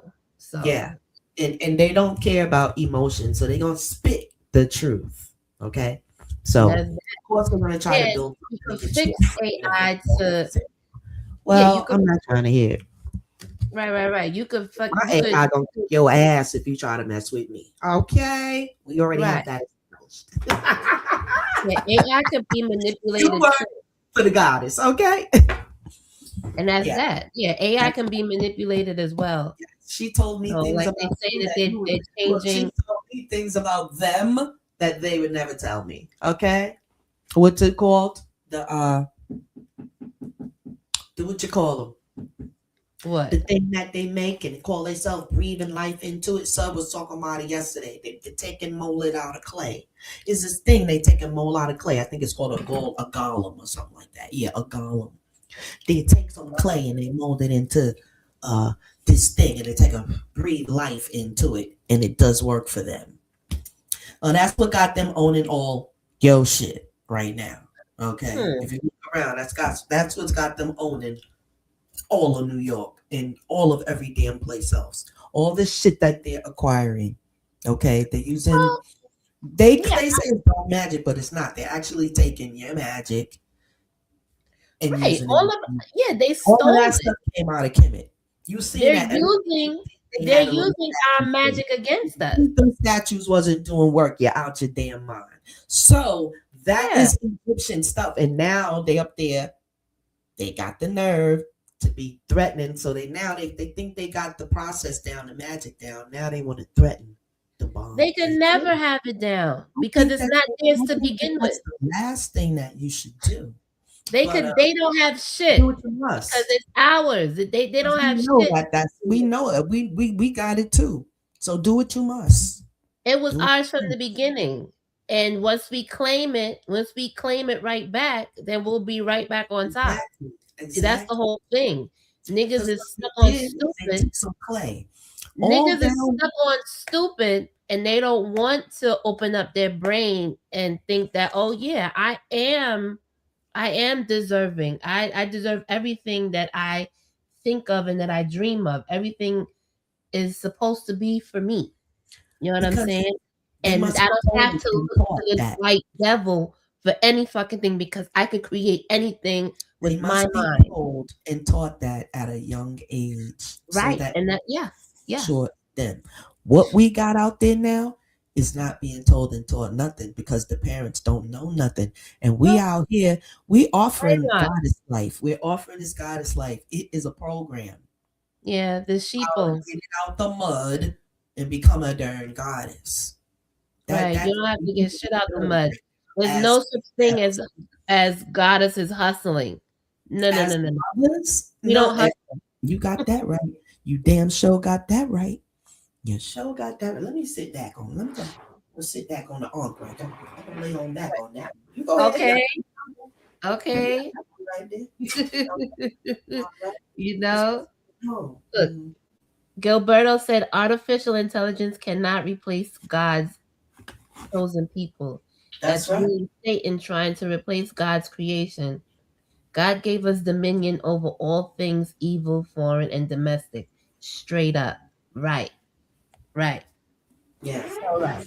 Yeah. So And they don't care about emotion, so they're gonna spit the truth. Okay. So that's of course they're gonna try to yeah. build You something could against you. fix AI to yeah. You Well, could I'm not trying to hear it. right. You could fuck. My You could AI gonna kick your ass if you try to mess with me. Okay. We already right. have that established. Yeah, AI could be You manipulated work too. for the goddess, okay? And that's Yeah. that. Yeah, AI That's can be manipulated as well. she told me So, things like they about say you that that they you would they're look, she changing. told me things about them that they would never tell me. Okay? What's it called? The what you call them? What? The thing that they make and call themselves breathing life into it. Sub was talking about it yesterday. They're taking mold out of clay. It's this thing they take a mold out of clay. I think it's called a golem or something like that. Yeah, a golem. They take some clay and they mold it into uh this thing and they take a breathe life into it and it does work for them. That's what got them owning all yo shit right now. Okay, Hmm. if you look around, that's what's got them owning all of New York and all of every damn place else. All this shit that they're acquiring. Okay, they're using. Well, yeah, They say it's dark magic, but it's not. They're actually taking your magic and right. using All it. of yeah, they All of stole that it. stuff came out of Kemet. You seen They're that using they they're had a little using our statue for. magic against us. Them statues wasn't doing work. You're out your damn mind. So that Yeah. is Egyptian stuff, and now they up there. They got the nerve to be threatening. So they think they got the process down, the magic down. Now they want to threaten the bomb. They can never have it down because it's not I theirs don't to think begin with. that's the last thing that you should do. But They don't have do shit what you because must. it's ours. They don't We have know shit. we know it. We got it too. So do what you must. It was Do what ours from you the beginning. And once we claim it right back, then we'll be right back on must. top. Exactly. See, that's the Exactly. whole thing. Niggas Because is what stuck they on did is they stupid. took some clay all Niggas is down. stuck on stupid and they don't want to open up their brain and think that, oh yeah, I am deserving. I deserve everything that I think of and that I dream of. Everything is supposed to be for me. You know what I'm Because saying? they And must I be don't have told to and look to taught this that. white devil for any fucking thing because I could create anything They with my must be mind. told and taught that at a young age so Right. that And that yeah. sure them. What we got out there now is not being told and taught nothing because the parents don't know nothing. And we Well, out here, we offering why not? goddess life. We're offering this goddess life. It is a program. Yeah, the How to sheeple. get it out the mud and become a darn goddess. Right. You That's don't what have we to need get to shit be out the doing mud. right There's now. no such thing as goddesses hustling. No, no, As no, no, no. mothers, We no, don't hustle. you got that right. You damn sure got that right. You sure got that right. Let me sit back on. Let me go. Let's sit back on the arm right there. I'm gonna lay on back on that. You go ahead. Yeah, Okay. yeah, Okay. right there. All right. You Just know, no. look, Gilberto said artificial intelligence cannot replace God's chosen people. That's That's right. really Satan trying to replace God's creation. God gave us dominion over all things evil, foreign, and domestic. Straight up. Right. Right. Yeah. All right.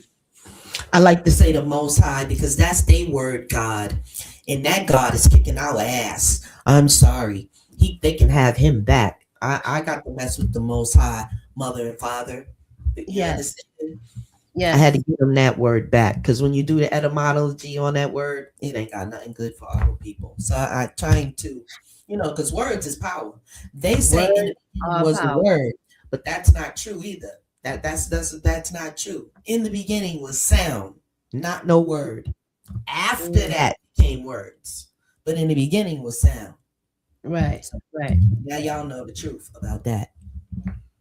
I like to say the Most High because that's their word, God, and that God is kicking our ass. I'm sorry. They can have him back. I got to mess with the Most High, Mother and Father. You Yes. understand? I had to Yes. give him that word back because when you do the etymology on that word, it ain't got nothing good for our people. So I trying to, because words is power. They say in the Words beginning are was the power. word, but that's not true either. That's not true. In the beginning was sound, not no word. After Mm, that came words, but in the beginning was sound. right. So Right. now y'all know the truth about that.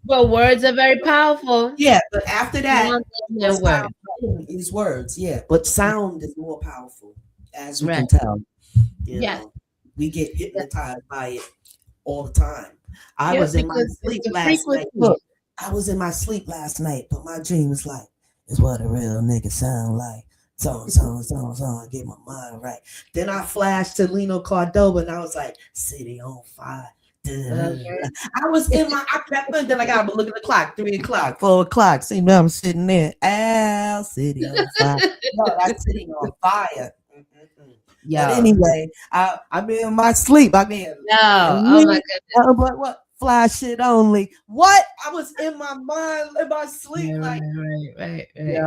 Well, words are very powerful. Yeah, but after that, Sound what's and word. powerful is words. Yeah, but sound is more powerful, as we Right. can tell. You Yes. know, we get Yes. hypnotized by it all the time. I Yep. was in my Because it's sleep the last night. frequency. Look, I was in my sleep last night, but my dream was like, "It's what a real nigga sound like." So, get my mind right. Then I flashed to Lino Cordova, and I was like, "City on fire." Okay. I was in my, I kept thinking, then I got to look at the clock, 3 o'clock, 4 o'clock. See, now I'm sitting there, Al City on fire. No, that's sitting on fire. But Yo. anyway, I'm in my sleep. I mean, No. Oh my goodness. what? Fly shit only. What? I was in my mind, in my sleep, Right. like, Right.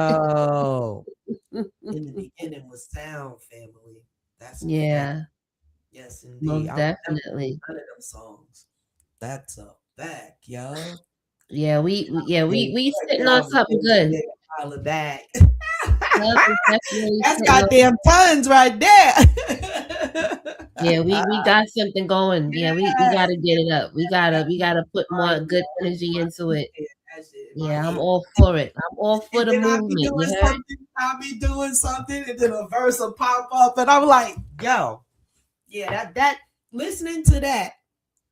yo. In the beginning was sound, family. That's a fact. Yeah. Yes, indeed. Most I would never do definitely. none of them songs. That's a fact, yo. Yeah. Yeah, We right sitting on now, something the good. nigga holler back. Yep. We definitely That's sitting on. goddamn tons right there. Yeah. We got something going. Yeah. We Yeah. gotta get it up. We gotta put more Fire, good yo. energy My into sleep it. there, that shit in my Yeah. I'm head. all for it. I'm all for And the then I be movement. doing You heard? something, and then a verse will pop up, and I'm like, yo, yeah, that listening to that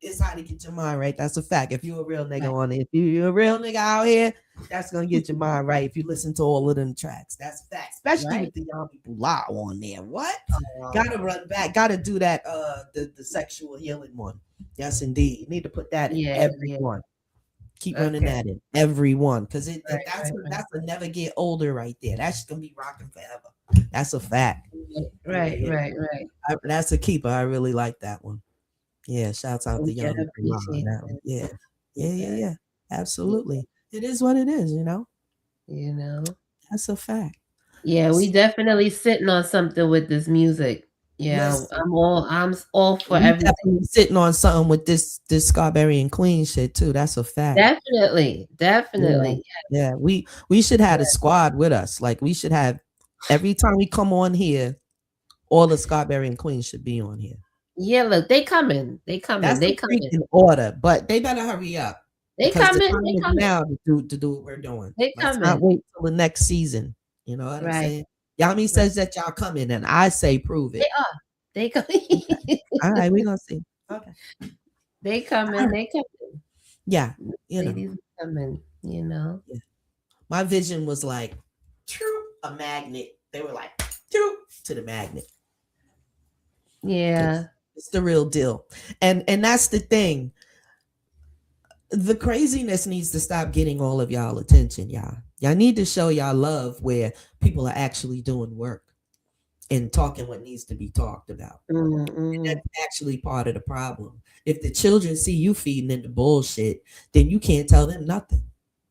is how to get your mind right. That's a fact. If you're a real nigga Right. on it, if you're a real nigga out here, that's gonna get your mind right. If you listen to all of them tracks, that's a fact. Especially Right. with the young people law on there. What? Oh, Gotta run back. Gotta do that. The sexual healing one. Yes, indeed. You need to put that in yeah. every Yeah. one. Keep running Okay. that in every one, because Right. Right. that's a never get older right there. That's gonna be rocking forever. That's a fact. Yeah, Right. yeah. Right. Right. That's a keeper. I really like that one. Yeah, shouts out to Okay. I Yami Law on appreciate that one. that. Yeah. Okay. Yeah. Absolutely. It is what it is. You know. That's a fact. Yeah, we definitely sitting on something with this music. Yeah, Listen, I'm all for we everything. definitely sitting on something with this Scarberry and Queen shit too. That's a fact. Definitely. Yeah. Definitely. Yeah. We should have a squad with us. Like we should have every time we come on here, all the Scarberry and Queen should be on here. Yeah, look, they coming. They coming. That's the They coming. freaking order, but they better hurry up They because the coming. time They is coming. now to do what we're doing. They Let's not coming. wait till the next season. You know what I'm Right. saying? Yami Right. says that y'all coming, and I say prove They it. are. They coming. All right, we're gonna see. Okay. They coming. They coming. Yeah, Ladies coming. yeah. My vision was like a magnet. They were like to the magnet. Yeah. It's the real deal. And that's the thing. The craziness needs to stop getting all of y'all attention, y'all. Y'all need to show y'all love where people are actually doing work and talking what needs to be talked about. And Mm-mm. that's actually part of the problem. If the children see you feeding into bullshit, then you can't tell them nothing.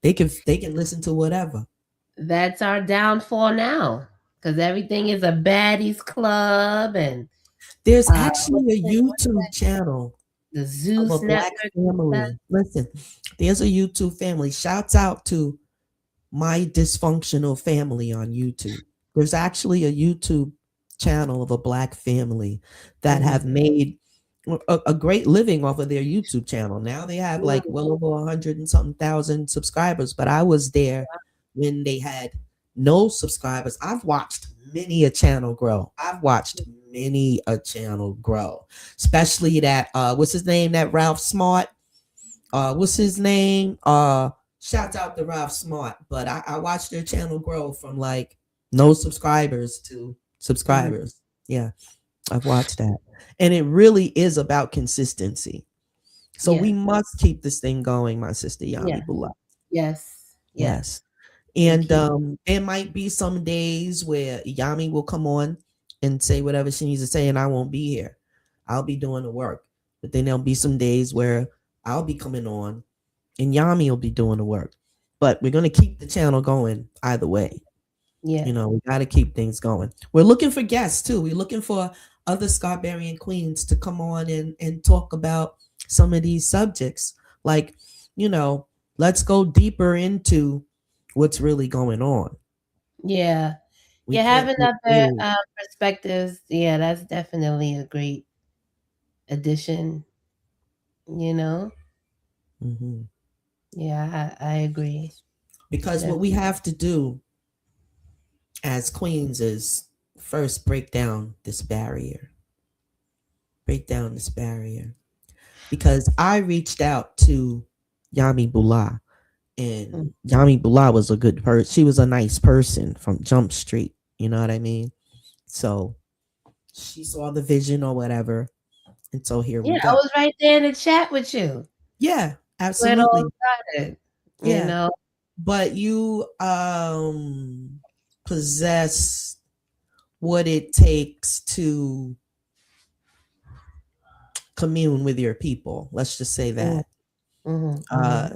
They can listen to whatever. That's our downfall now. Because everything is a baddies club and There's what actually a YouTube channel the of a Zeus black network and stuff. family. Listen, there's a YouTube family. Shouts out to my dysfunctional family on YouTube. There's actually a YouTube channel of a black family that Mm-hmm. have made a great living off of their YouTube channel. Now they have like well over 100 and something thousand subscribers, but I was there when they had no subscribers. I've watched many a channel grow. I've watched many a channel grow, especially that what's his name, that Ralph Smart, what's his name? Shout out to Ralph Smart. But I watched their channel grow from like no subscribers to Mm-hmm. subscribers. Yeah, I've watched that. And it really is about consistency. So we Yes. must keep this thing going, my sister Yeah. Yami Bula. Yes. Yes. Yes. We And keep. there might be some days where Yami will come on and say whatever she needs to say, and I won't be here. I'll be doing the work. But then there'll be some days where I'll be coming on and Yami will be doing the work. But we're gonna keep the channel going either way. Yeah. We got to keep things going. We're looking for guests too. We're looking for other Scarbarian queens to come on and talk about some of these subjects. Like, you know, let's go deeper into what's really going on. Yeah. We Yeah. can't Having just other do. perspectives. Yeah, that's definitely a great addition. You know. Mhm. Yeah, I agree. Because Def- what we have to do as queens is first break down this barrier. Break down this barrier. Because I reached out to Yami Bula, mm, and Yami Bula was a good person. She was a nice person from Jump Street. You know what I mean? So she saw the vision or whatever, and so here we yeah, I go. was right there in the chat with you. Yeah, Where it all absolutely. started. You Yeah, know. but you possess what it takes to commune with your people. Let's just say Mm-hmm. that. Mm-hmm. Uh,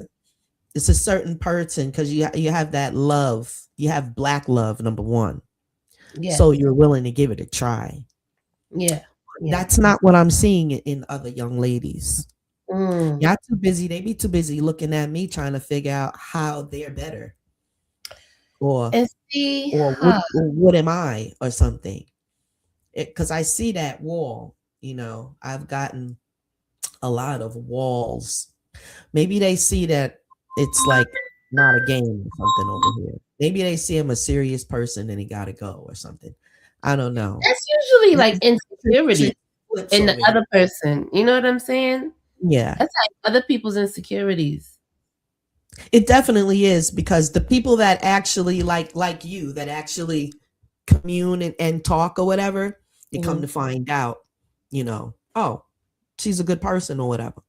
it's a certain person because you have that love. You have black love, number one. So Yes. you're willing to give it a try. Yeah. Yeah. That's not what I'm seeing in other young ladies. Mm. Y'all too busy. They be too busy looking at me trying to figure out how they're better or And see, what am I or something. Because I see that wall. I've gotten a lot of walls. Maybe they see that it's like not a game or something over here. Maybe they see him a serious person and he got to go or something. I don't know. that's usually like Maybe insecurity trick flips in the over here. other person. You know what I'm saying? Yeah. That's like other people's insecurities. It definitely is because the people that actually like you that actually commune and talk or whatever, you come Mm-hmm. to find out, oh, she's a good person or whatever.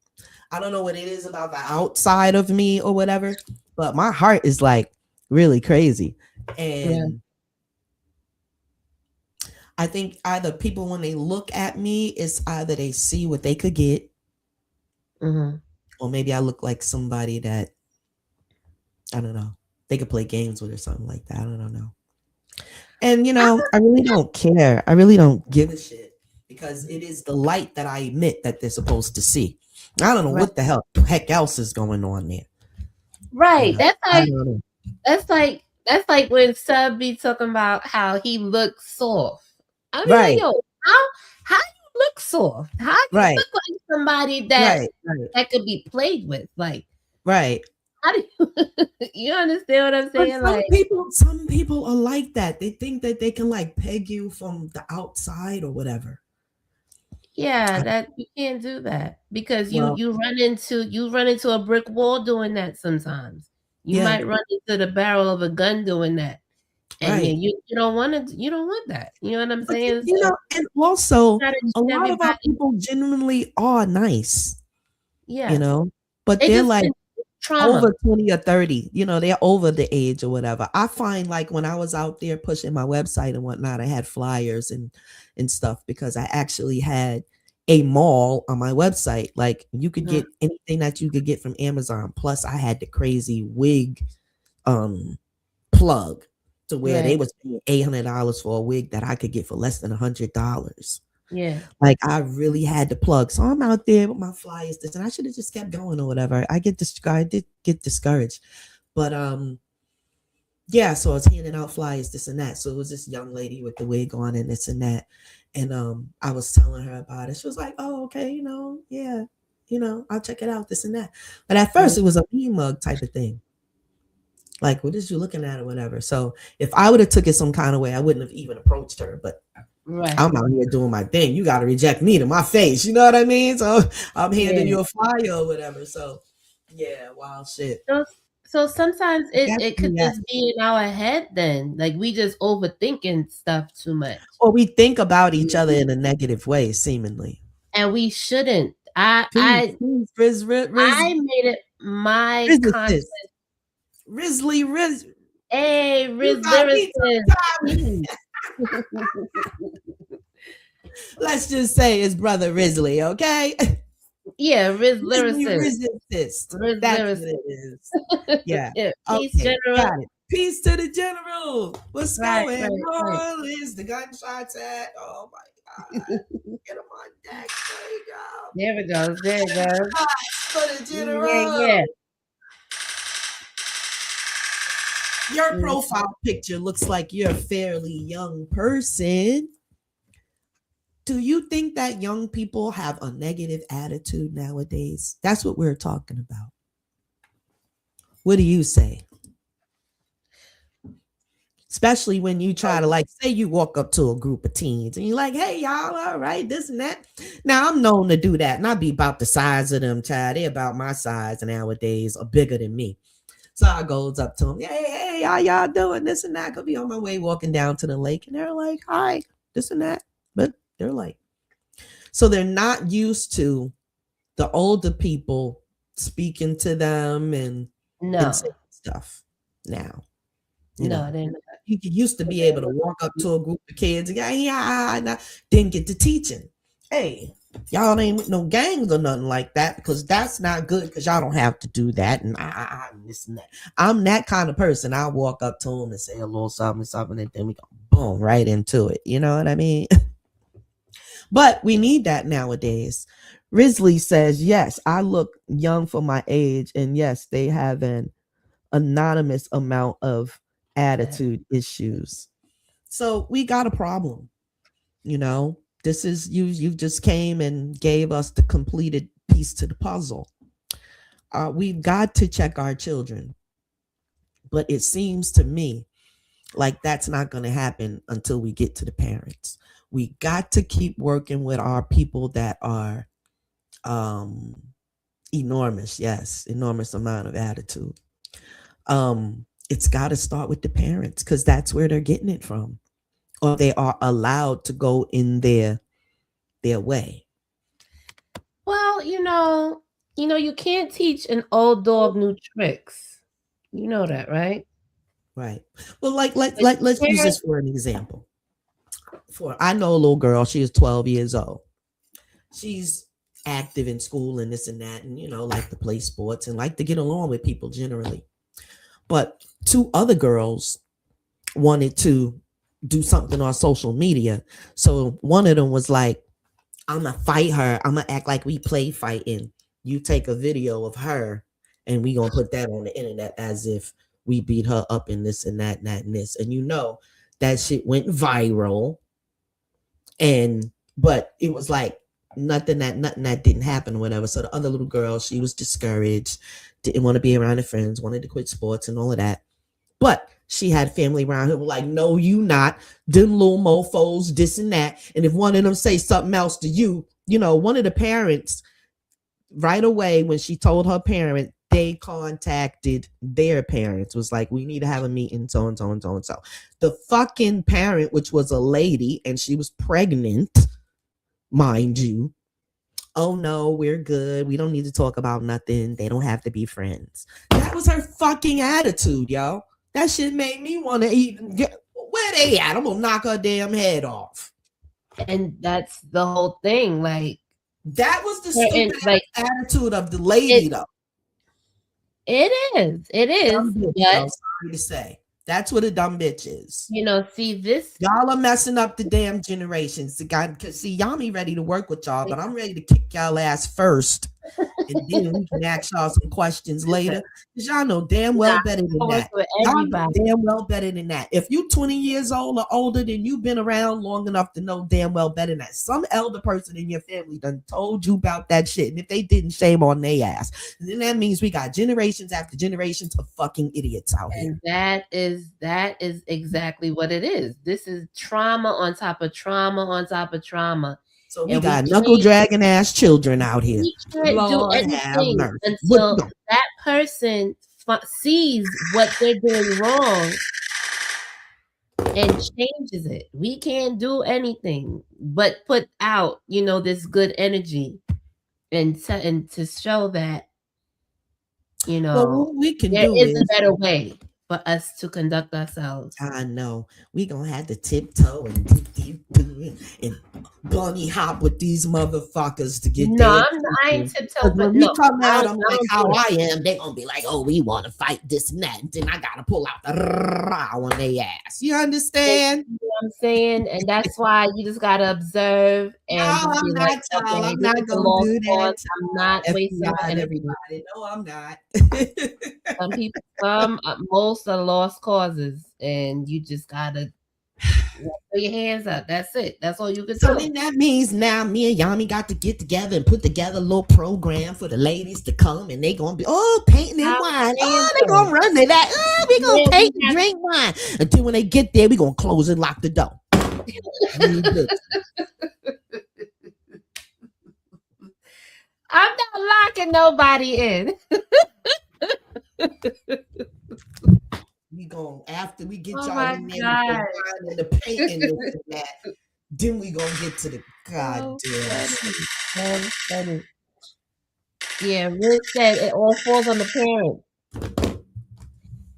I don't know what it is about the outside of me or whatever, but my heart is like really crazy. Yeah. And I think either people when they look at me, it's either they see what they could get, Mm-hmm. or maybe I look like somebody that I don't know. They could play games with or something like that. I don't know. And I really don't care. I really don't give a shit because it is the light that I emit that they're supposed to see. I don't know Right. what the heck else is going on there. Right. That's I like don't know. that's like when Sub be talking about how he looks soft. I be like, Right, yo, how you look soft? How you right, look like somebody that right, right, that could be played with? Like, right. how do you you understand what I'm But saying? some Like, people, some people are like that. They think that they can like peg you from the outside or whatever. yeah, I- that you can't do that because you Well, you run into a brick wall doing that sometimes. You yeah, might run into the barrel of a gun doing that. And right. you don't want that. You know what I'm But saying? So and also try to a treat lot of our everybody. people genuinely are nice, you Yes. know, but They they're just like been through trauma. over 20 or 30, they're over the age or whatever. I find like when I was out there pushing my website and whatnot, I had flyers and stuff because I actually had a mall on my website. Like you could Mhm. get anything that you could get from Amazon. Plus I had the crazy wig um plug to where they Right. was paying $800 for a wig that I could get for less than $100. Yeah. Like I really had to plug. So I'm out there with my flyers, this, and I should have just kept going or whatever. I did get discouraged. But yeah, so I was handing out flyers, this and that. So it was this young lady with the wig on and this and that. And I was telling her about it. She was like, oh, okay, yeah, I'll check it out, this and that. But at first it was a me mug type of thing. Like, what is you looking at or whatever. So if I would have took it some kind of way, I wouldn't have even approached her. But Right. I'm out here doing my thing. You gotta reject me to my face. You know what I mean? So I'm handing Yeah. you a flyer or whatever. So yeah, wild shit. So, so sometimes That's it could me just be in our head then. Like we just overthinking stuff too much. or we think about each other in a negative way, seemingly. And we shouldn't. Peace, peace, I made it my conscious. Riz, Risley, Riz. Hey, You Riz got me lyricist. sometime. Let's just say it's brother Risley, okay? Yeah, Riz Risley lyricist. resistance. Riz That's lyricist. what it is. Yeah. Yeah. Peace, Okay. General. Got it. Peace to the general. What's Right, going right, right. on? Is the gunshots at? Oh my God. Get them on deck. There you go. There we go. There it goes. Shots for the general. Yeah. Your profile picture looks like you're a fairly young person. Do you think that young people have a negative attitude nowadays? That's what we're talking about. What do you say? Especially when you try to, like, say you walk up to a group of teens and you're like, hey, y'all, all right, this and that. Now, I'm known to do that, and I be about the size of them, child. They about my size nowadays, or bigger than me. So I goes up to them, hey, how y'all doing? This and that. Could be on my way walking down to the lake, and they're like, hi, this and that. But they're like, so they're not used to the older people speaking to them and saying stuff now. They're not. You used to be able to walk up to a group of kids and didn't get to teaching. Hey, y'all ain't with no gangs or nothing like that, because that's not good, because y'all don't have to do that and this and that. I'm that kind of person. I'll walk up to them and say a little something, and then we go boom right into it. You know what I mean? But we need that nowadays. Risley says, yes, I look young for my age, and yes, they have an anonymous amount of attitude issues. So we got a problem. This is you just came and gave us the completed piece to the puzzle. We've got to check our children, but it seems to me like that's not going to happen until we get to the parents. We got to keep working with our people that are enormous amount of attitude. It's got to start with the parents, because that's where they're getting it from, or they are allowed to go in their way. Well, you can't teach an old dog new tricks. You know that, right? Right. Well, let's use this for an example. I know a little girl. She is 12 years old. She's active in school and this and that, and like to play sports and like to get along with people generally. But two other girls wanted to do something on social media. So one of them was like, I'm going to fight her. I'm going to act like we play fighting. You take a video of her and we going to put that on the internet as if we beat her up in this and that and that and this. And that shit went viral. But it was like nothing that didn't happen or whatever. So the other little girl, she was discouraged, didn't want to be around her friends, wanted to quit sports and all of that. But she had family around her who were like, no, you not. Them little mofos, this and that. And if one of them say something else to you, one of the parents right away, when she told her parent, they contacted their parents, was like, we need to have a meeting, so and so and so and so. The fucking parent, which was a lady, and she was pregnant, mind you. Oh no, we're good. We don't need to talk about nothing. They don't have to be friends. That was her fucking attitude, yo. That shit made me want to even where they at? I'm gonna knock her damn head off. And that's the whole thing. Like, that was the stupid attitude of the lady, though. It is. But sorry to say, That's what a dumb bitch is. See this. Y'all are messing up the damn generations. The guy, cause see, y'all me ready to work with y'all, but I'm ready to kick y'all ass first, and then we can ask y'all some questions later. Cause y'all know damn well better than I work that. with Y'all know everybody. damn well better than that. If you 20 years old or older, then you've been around long enough to know damn well better than that. Some elder person in your family done told you about that shit, and if they didn't, shame on their ass. And then that means we got generations after generations of fucking idiots out here. And that is exactly what it is. This is trauma on top of trauma on top of trauma. So we And got knuckle dragging ass children out here. we can't do Lord have anything mercy. until that person sees what they're doing wrong and changes it. We can't do anything but put out, this good energy and to show that, Well, what we can there do is a is, better way for us to conduct ourselves. I know we gonna have to tiptoe and bunny hop with these motherfuckers to get No, their I ain't attention. tiptoe, 'Cause but when no, we come I out, don't, I'm I like don't how do I it. am. They gonna be like, oh, we want to fight this and that, and then I gotta pull out the on their ass. You understand? You know what I'm saying? And that's why you just gotta observe and No, just be I'm like, not, y'all. okay, I'm this not is a gonna lost do cause. that. I'm not wasting my FBI and energy. everybody. No, I'm not. Some people, most are lost causes, and you just gotta throw your hands up. That's it. That's all you can So do. then that means now me and Yami got to get together and put together a little program for the ladies to come, and they gonna be painting and wine. They gonna run to that. We gonna paint and drink wine until when they get there, we gonna close and lock the door. I'm not locking nobody in. We gonna after we get Oh y'all my in there with the God. wine and the paint and this and that, then we gonna get to the goddamn. Funny. Yeah, Riz said it all falls on the parents.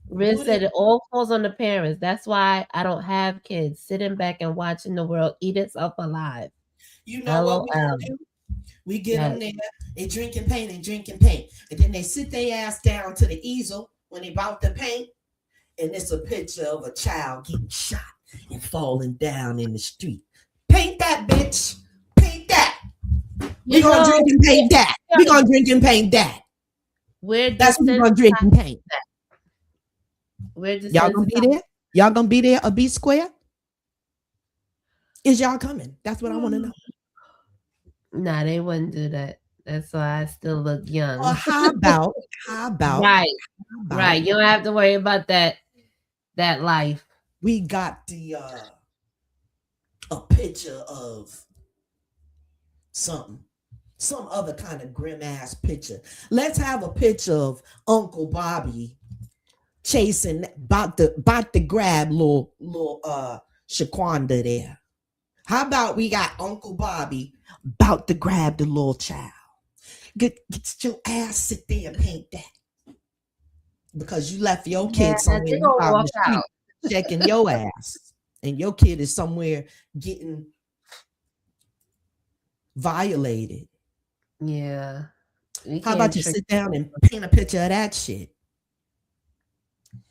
Riz said it all falls on the parents. That's why I don't have kids sitting back and watching the world eat itself alive. You know what we gonna do? We get them there, they drinking paint, and then they sit their ass down to the easel when they about to paint, and it's a picture of a child getting shot and falling down in the street. Paint that, bitch. Paint that. We gonna drink and paint that. We gonna drink and paint that. That's what we gonna drink and paint. Y'all gonna be there? Y'all gonna be there or be square? Is y'all coming? That's what I want to know. Nah, they wouldn't do that. That's why I still look young. Well, how about right. You don't have to worry about that life. We got the a picture of something, some other kind of grim ass picture. Let's have a picture of Uncle Bobby chasing about to grab little Shaquanda there. How about we got Uncle Bobby about to grab the little child? Get your ass, sit there and paint that. Because you left your kid somewhere out the street checking your ass. And your kid is somewhere getting violated. Yeah. How about you sit down and paint a picture of that shit?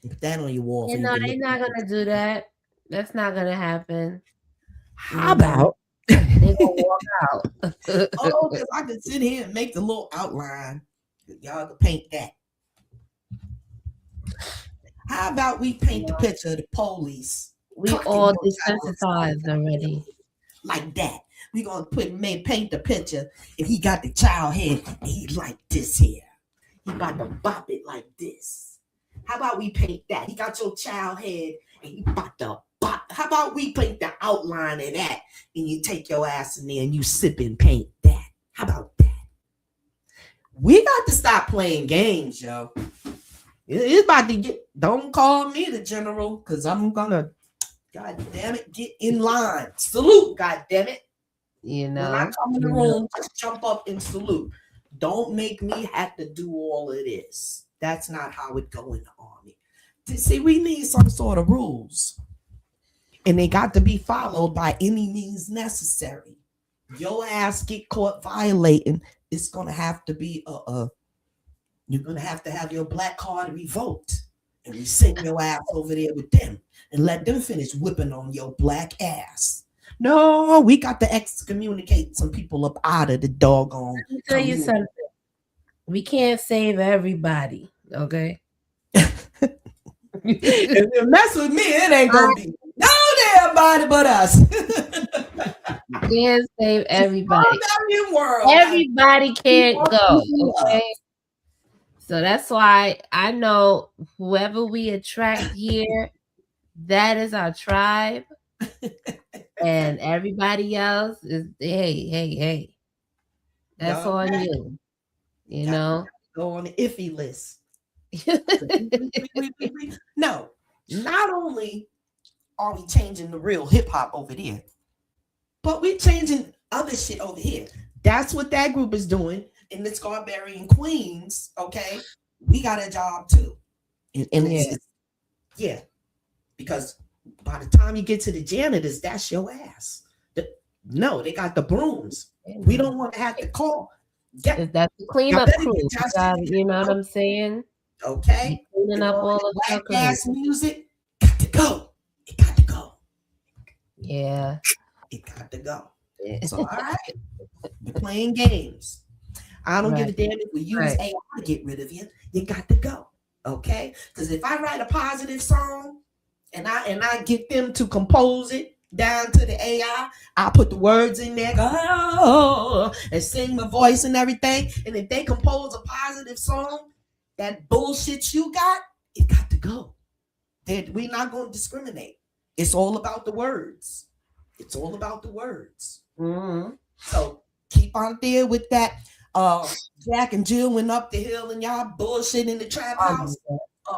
Put that on your wall. They're not gonna do that. That's not gonna happen. How about they gonna walk out? because I can sit here and make the little outline. Y'all can paint that. How about we paint the picture of the police? We all desensitized already. Like that. We gonna paint the picture. If he got the child head, and he like this here. He about to bop it like this. How about we paint that? He got your child head, and he about to bop. How about we paint the outline of that, and you take your ass in there and you sip and paint that? How about that? We got to stop playing games, yo. It's about to get. Don't call me the general, because I'm gonna. God damn it, get in line. Salute, God damn it. When I come in the room, just jump up and salute. Don't make me have to do all of this. That's not how it go in the army. See, we need some sort of rules. And they got to be followed by any means necessary. Your ass get caught violating, it's gonna have to be you're gonna have to have your black card revoked. and we send your ass over there with them and let them finish whipping on your black ass. No, we got to excommunicate some people up out of the doggone Let me tell you community. something. We can't save everybody, okay? If you mess with me, it ain't gonna be no damn body but us. We can't save everybody. World, Everybody can't go, okay? So that's why I know whoever we attract here, that is our tribe. And everybody else is, hey. That's on you. You know? Go on the iffy list. No, not only are we changing the real hip hop over there, but we changing other shit over here. That's what that group is doing in the Scarberry and Queens. Okay, we got a job too, and yeah, because by the time you get to the janitors, that's your ass. No, they got the brooms. We don't want to have to call. That's the cleanup crew. You know what I'm saying? Okay, cleaning up all the black ass music. Got to go. It got to go. Yeah, it got to go. So all right, we're playing games. I don't give a damn if we use AI to get rid of you. You got to go. Okay, because if I write a positive song and I get them to compose it down to the AI, I'll put the words in there, and sing my voice and everything. And if they compose a positive song, that bullshit you got, it got to go. We're not going to discriminate. It's all about the words. It's all about the words. Mm-hmm. So keep on there with that. Jack and Jill went up the hill and y'all bullshit in the trap house.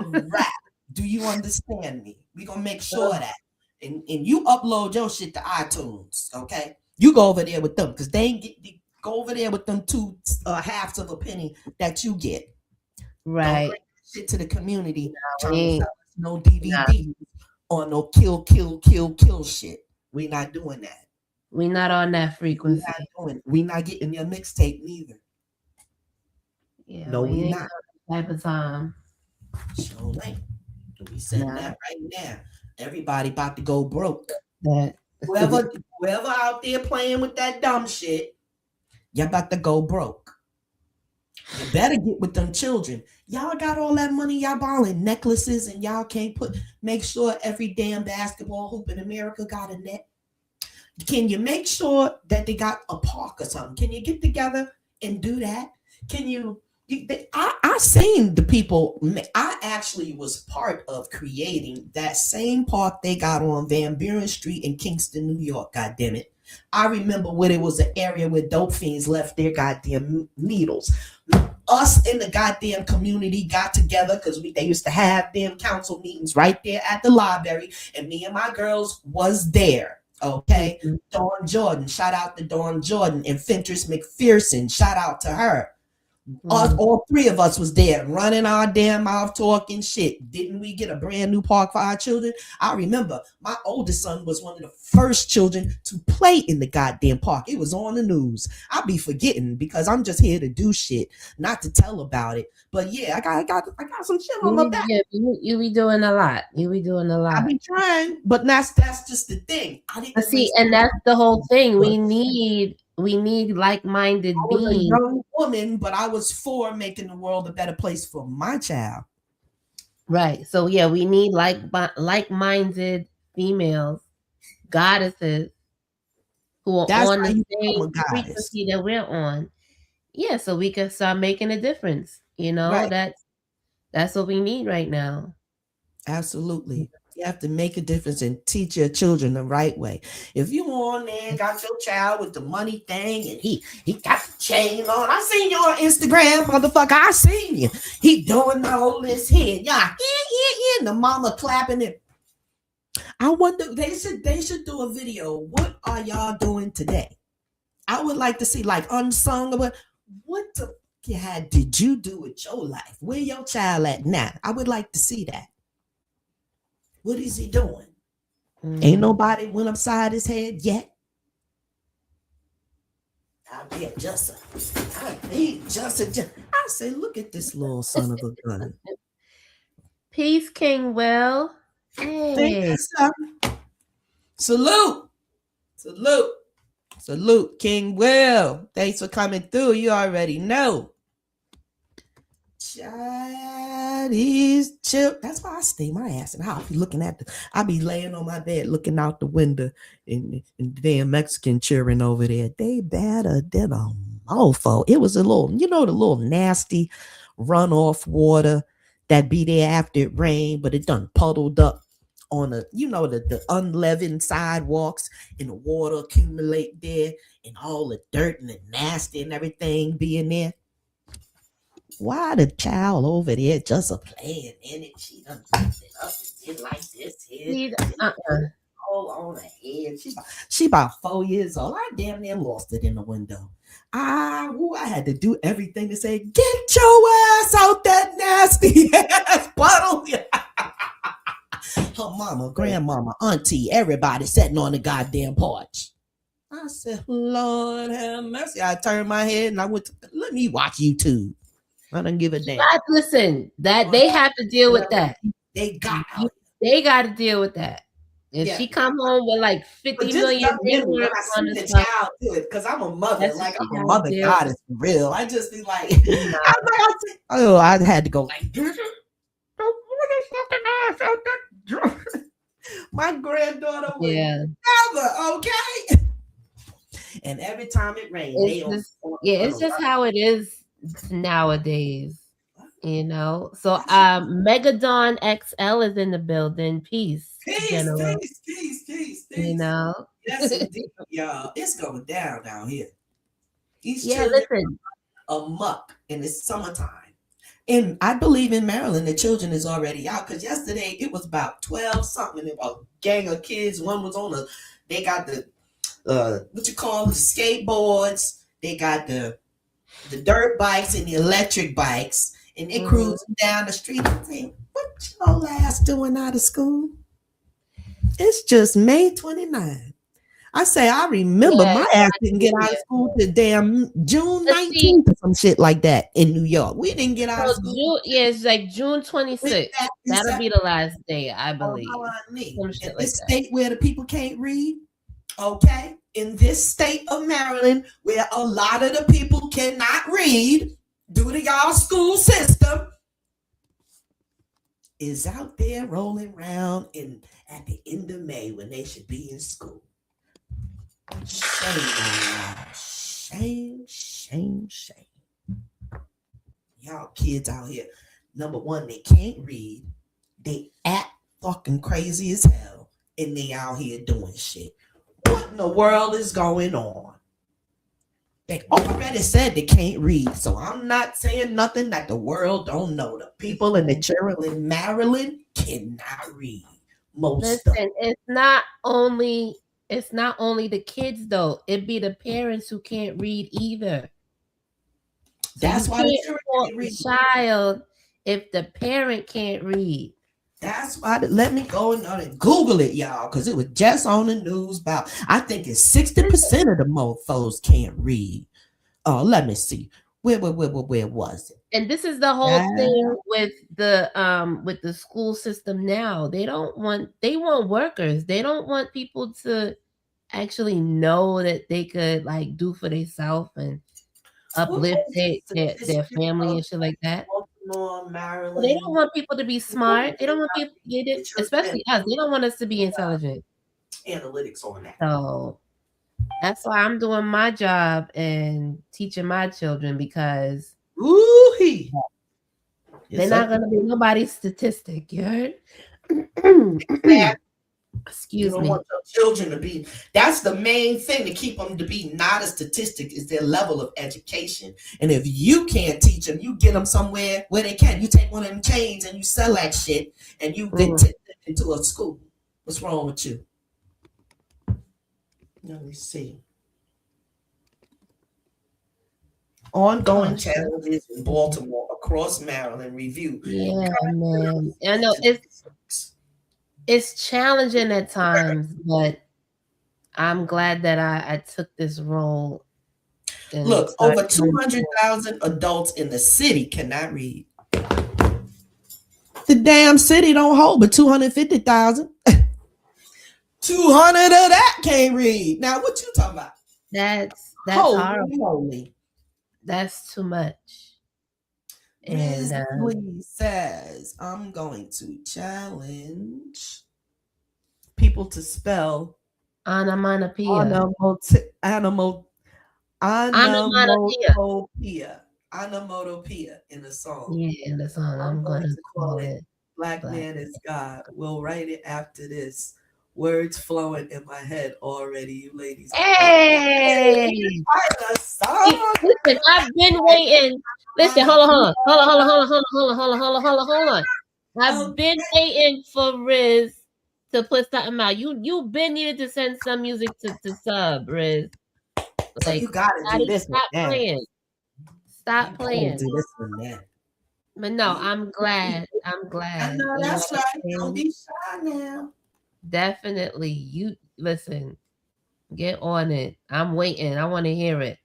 Rap. Do you understand me? We're going to make sure that. And you upload your shit to iTunes, okay? You go over there with them because they ain't go over there with them 2 halves of a penny that you get. Right. Don't bring shit to the community trying to sell us no DVD or no kill shit. We're not doing that. We're not on that frequency. We're not getting your mixtape neither. Yeah, no, we not. Type of time. So late. We saying that right now. Everybody about to go broke. Whoever out there playing with that dumb shit, y'all about to go broke. You better get with them children. Y'all got all that money y'all buying necklaces and y'all can't make sure every damn basketball hoop in America got a net. Can you make sure that they got a park or something? Can you get together and do that? Can you I seen the people. I actually was part of creating that same park they got on Van Buren Street in Kingston, New York. God damn it. I remember when it was an area where dope fiends left their goddamn needles. Us in the goddamn community got together because they used to have damn council meetings right there at the library, and me and my girls was there. Okay, Dawn Jordan, shout out to Dawn Jordan, and Fentress McPherson, shout out to her. All 3 of us was there running our damn mouth talking shit. Didn't we get a brand new park for our children? I remember my oldest son was one of the first children to play in the goddamn park. It was on the news. I'll be forgetting because I'm just here to do shit, not to tell about it. But yeah, I got some shit on my back. You be doing a lot. I be trying, but that's just the thing. And that's the whole thing. We need like-minded beings. I was a young woman, but I was for making the world a better place for my child. Right. So yeah, we need like-minded females, goddesses, who are on the same frequency that we're on. Yeah, so we can start making a difference. You know, right. That's what we need right now. Absolutely. You have to make a difference and teach your children the right way. If you on there, got your child with the money thing, and he got the chain on. I seen you on Instagram, motherfucker. I seen you. He doing all this here. Yeah. And the mama clapping it. I wonder, they should do a video. What are y'all doing today? I would like to see like unsung, but what the did you do with your life? Where your child at now? I would like to see that. What is he doing? Ain't nobody went upside his head yet. I say, look at this little son of a gun. Peace, King Will. Thank Hey. you, sir. Salute. Salute. Salute, King Will. Thanks for coming through. You already know. Chinese chip. That's why I stay my ass in the house. Be looking at I be laying on my bed looking out the window and the damn Mexican cheering over there. They better than a mofo. It was a little, the little nasty runoff water that be there after it rained, but it done puddled up on the unleavened sidewalks and the water accumulate there and all the dirt and the nasty and everything being there. Why the child over there just a playing in it? She done picked it up and did like this here. See, uh-uh. All on her head. She about 4 years old. I damn near lost it in the window. I had to do everything to say, get your ass out that nasty ass puddle. Her mama, grandmama, auntie, everybody sitting on the goddamn porch. I said, Lord have mercy. I turned my head and I went, let me watch YouTube. I don't give a damn. Listen, that they have to deal with that. They got to deal with that. If she come home with like 50 million when I see the child do it, because I'm a mother, like I'm a mother goddess for real. I just be like, I had to go like, my granddaughter would never, okay? And every time it rains, it's just how it is nowadays, So Megadon XL is in the building. Peace. Peace. Yes, indeed, y'all. It's going down here. These children are amok, and it's summertime. And I believe in Maryland, the children is already out, because yesterday it was about 12 something, a gang of kids. One was they got the what you call the skateboards. They got the dirt bikes and the electric bikes, and they cruising down the street. I'm saying, what your ass doing out of school? It's just May 29th. I say, I remember my ass didn't get out of school till damn June 19th or some shit like that in New York. We didn't get out of school. It's like June 26th. That'll be the last day, I believe. In this state where the people can't read, okay? In this state of Maryland, where a lot of the people cannot read due to y'all school system, is out there rolling around at the end of May when they should be in school. Shame. Y'all kids out here, number one, they can't read. They act fucking crazy as hell. And they out here doing shit. What in the world is going on? They already said they can't read. So I'm not saying nothing that the world don't know. The people in the Maryland cannot read. It's not only the kids though. It be the parents who can't read either. That's why the child if the parent can't read. That's why let me go and Google it, y'all, because it was just on the news about. I think it's 60% of the mofos can't read. Oh, let me see. Where was it? And this is the whole thing with the school system now. They want workers. They don't want people to actually know that they could like do for themselves and uplift their family and shit like that. Maryland. They don't want people to be smart. They don't want people to get it, especially us. They don't want us to be intelligent. Analytics on that. So that's why I'm doing my job and teaching my children, because they're not going to be nobody's statistic. You heard? Excuse me. You don't want your children to be. That's the main thing to keep them to be not a statistic, is their level of education. And if you can't teach them, you get them somewhere where they can. You take one of them chains and you sell that shit, and you get them into a school. What's wrong with you? Let me see. Ongoing challenges in Baltimore across Maryland review. Yeah, man. I know it's challenging at times, but I'm glad that I took this role. Look, over 200,000 adults in the city cannot read. The damn city don't hold but 250,000. 200 of that can't read. Now, what you talking about? That's Holy horrible. moly. That's too much. Ms. And Lee says, I'm going to challenge people to spell onomatopoeia. Onomatopoeia. onomatopoeia in a song. Yeah, in the song. I'm I'm going gonna to call call it it Black Black. Man is God. We'll write it after this. Words flowing in my head already, you ladies. Hey! Find a song. Listen, I've been waiting. Listen, hold on. I've been waiting for Riz to put something out. You been needed to send some music to sub, Riz. So Like, you gotta do this one stop now. playing. Stop You gotta playing. do this one now. But no, I'm glad. I'm I glad. know You know that's what right. I'm Don't saying? be shy now. Definitely. You listen. Get on it. I'm waiting. I want to hear it.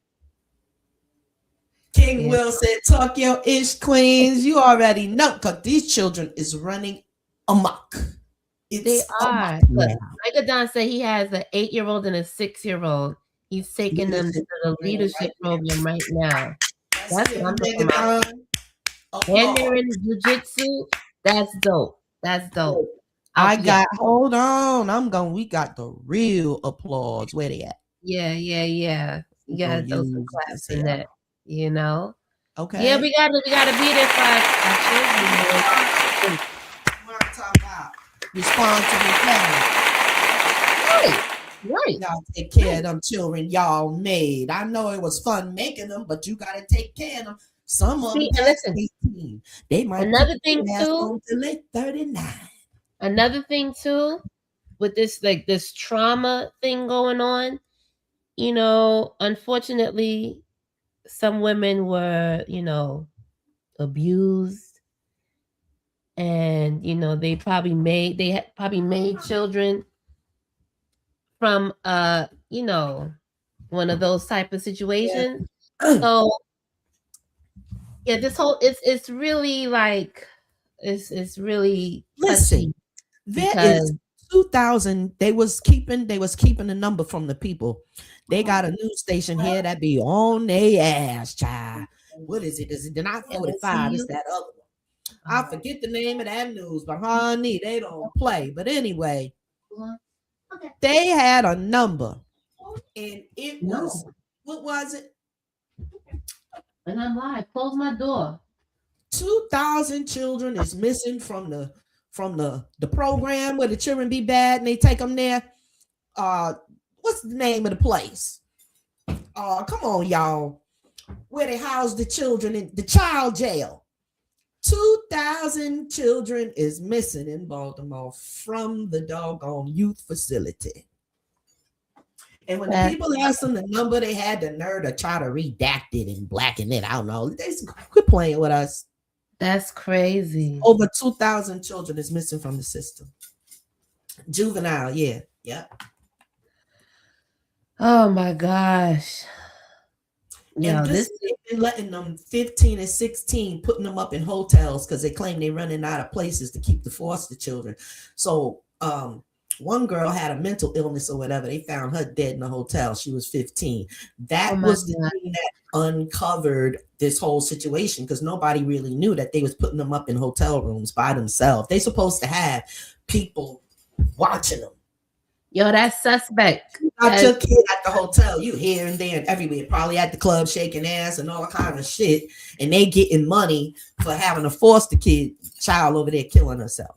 King Yeah. Will said, "Talk your ish, queens. You already know, cause these children is running amok. It's They are. amok Look, now. Micah Don said he has an 8-year-old and a 6-year-old. He's taking them to the leadership program right now. That's what I'm talking about. And they're in jiu-jitsu. That's dope. That's dope. Hold on. We got the real applause. Where they at? Yeah. You gotta throw some claps in that, you know? Okay. Yeah, we gotta be there for our children. What I'm talking about? Responsible parents. Right. Y'all take care of them children y'all made. I know it was fun making them, but you gotta take care of them. Some of them past 18. They might another thing too. Till they 39. Another thing too, with this this trauma thing going on, you know, unfortunately, some women were, you know, abused, and you know they probably made children from you know, one of those type of situations. Yeah. So yeah, this whole it's really like it's really listen. There is 2,000. They was keeping the number from the people. They got a news station here that be on their ass, child. What is it? Is it not 45? It's that other one. I forget the name of that news, but honey, they don't play. But anyway, they had a number, and it was what was it? And I'm live. Close my door. 2,000 children is missing from the program where the children be bad and they take them there. What's the name of the place? Come on, y'all. Where they house the children in the child jail. 2,000 children is missing in Baltimore from the doggone youth facility. And when the people asked them the number, they had the nerve to try to redact it and blacken it. I don't know. They quit playing with us. That's crazy. Over 2,000 children is missing from the system. Juvenile, yeah. Oh my gosh. Yeah, they've been letting them 15 and 16, putting them up in hotels because they claim they're running out of places to keep the foster children. So one girl had a mental illness or whatever. They found her dead in a hotel. She was 15. That was the thing that uncovered this whole situation because nobody really knew that they was putting them up in hotel rooms by themselves. They supposed to have people watching them. Yo, that's suspect. Not your kid at the hotel. You here and there and everywhere. Probably at the club shaking ass and all kind of shit. And they getting money for having a foster child over there killing herself.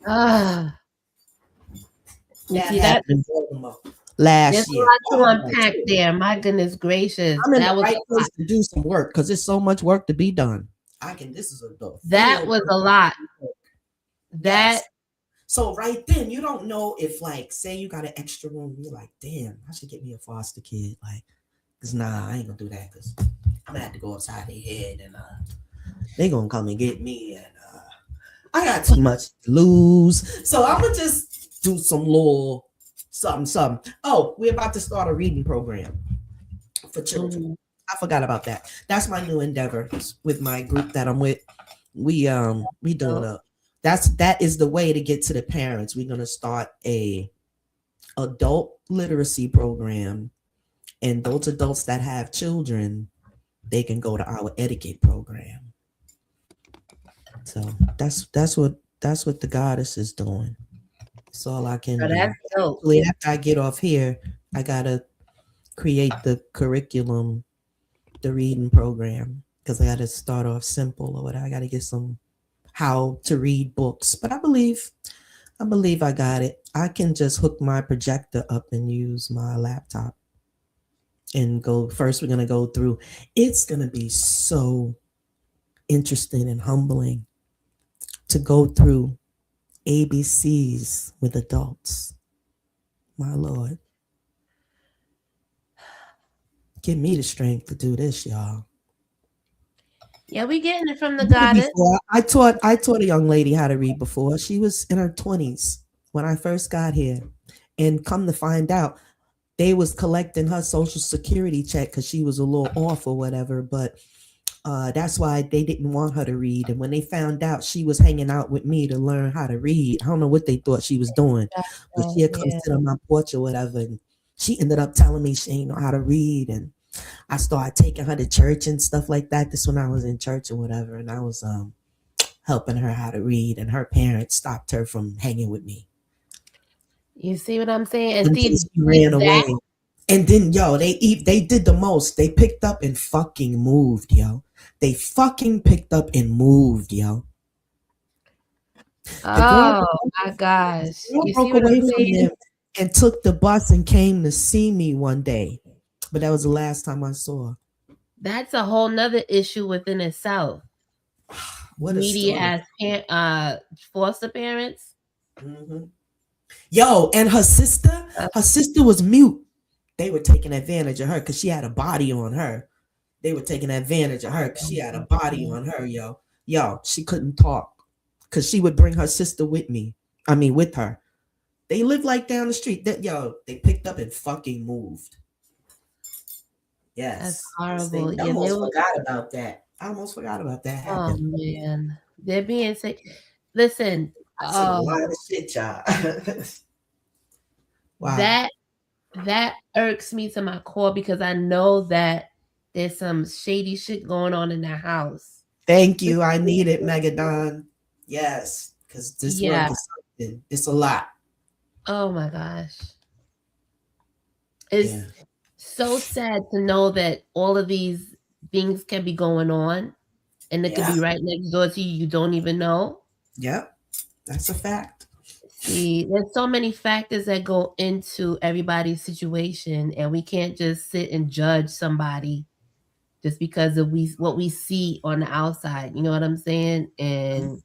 That last there's year. A lot to unpack there. My goodness gracious. I'm in the right place to do some work because there's so much work to be done. That was a lot. So right then, you don't know if, like, say you got an extra room, you're like, damn, I should get me a foster kid. Like, because I ain't gonna do that because I'm gonna have to go upside their head and they gonna come and get me and I got too much to lose. So I'm gonna just do some little something. Oh, we're about to start a reading program for children. I forgot about that. That's my new endeavor with my group that I'm with. We doing So a that is the way to get to the parents. We're gonna start a adult literacy program, and those adults that have children, they can go to our etiquette program. So that's what the goddess is doing. That's all I can do. that's dope. Actually, after I get off here, I gotta create the curriculum, the reading program, because I gotta start off simple or whatever. I gotta get some how to read books. But I believe I got it. I can just hook my projector up and use my laptop and go. First, we're gonna go through. It's gonna be so interesting and humbling to go through ABCs with adults. My Lord, give me the strength to do this, y'all. Yeah, we getting it from I the did it goddess. before. I taught a young lady how to read before. She was in her 20s when I first got here. And come to find out, they was collecting her social security check because she was a little off or whatever. But that's why they didn't want her to read. And when they found out she was hanging out with me to learn how to read, I don't know what they thought she was doing, but she had come Yeah. sit on my porch or whatever, and she ended up telling me she ain't know how to read. And I started taking her to church and stuff like that. This when I was in church or whatever, and I was helping her how to read, and her parents stopped her from hanging with me. You see what I'm saying? And And then see, she with ran that, away. And then yo, they did the most. They picked up and fucking moved, yo. They fucking picked up and moved, yo. The girl, oh my gosh. the girl You see broke what I'm away from saying? them and took the bus and came to see me one day. But that was the last time I saw her. That's a whole nother issue within itself. What a Needy story. as foster parents. Hmm. Yo, and her sister was mute. They were taking advantage of her because she had a body on her. They were taking advantage of her because she had a body on her, yo. Yo, she couldn't talk because she would bring her sister with me. I mean, with her. They lived like down the street. That yo, they picked up and fucking moved. That's Yes, this thing. horrible. I Yeah, they almost were. forgot about that. I almost forgot about that Oh happened. man, they're being sick. Listen, I seen a lot of shit, y'all. Wow. that that irks me to my core because I know that there's some shady shit going on in their house. Thank you. I need it, Megadon. Yes, because this work Yeah. is something. It's a lot. Oh my gosh. It's Yeah. so sad to know that all of these things can be going on and it could Yeah. be right next door to you. You don't even know. Yep. That's a fact. See, there's so many factors that go into everybody's situation, and we can't just sit and judge somebody just because of what we see on the outside. You know what I'm saying? Mhm. And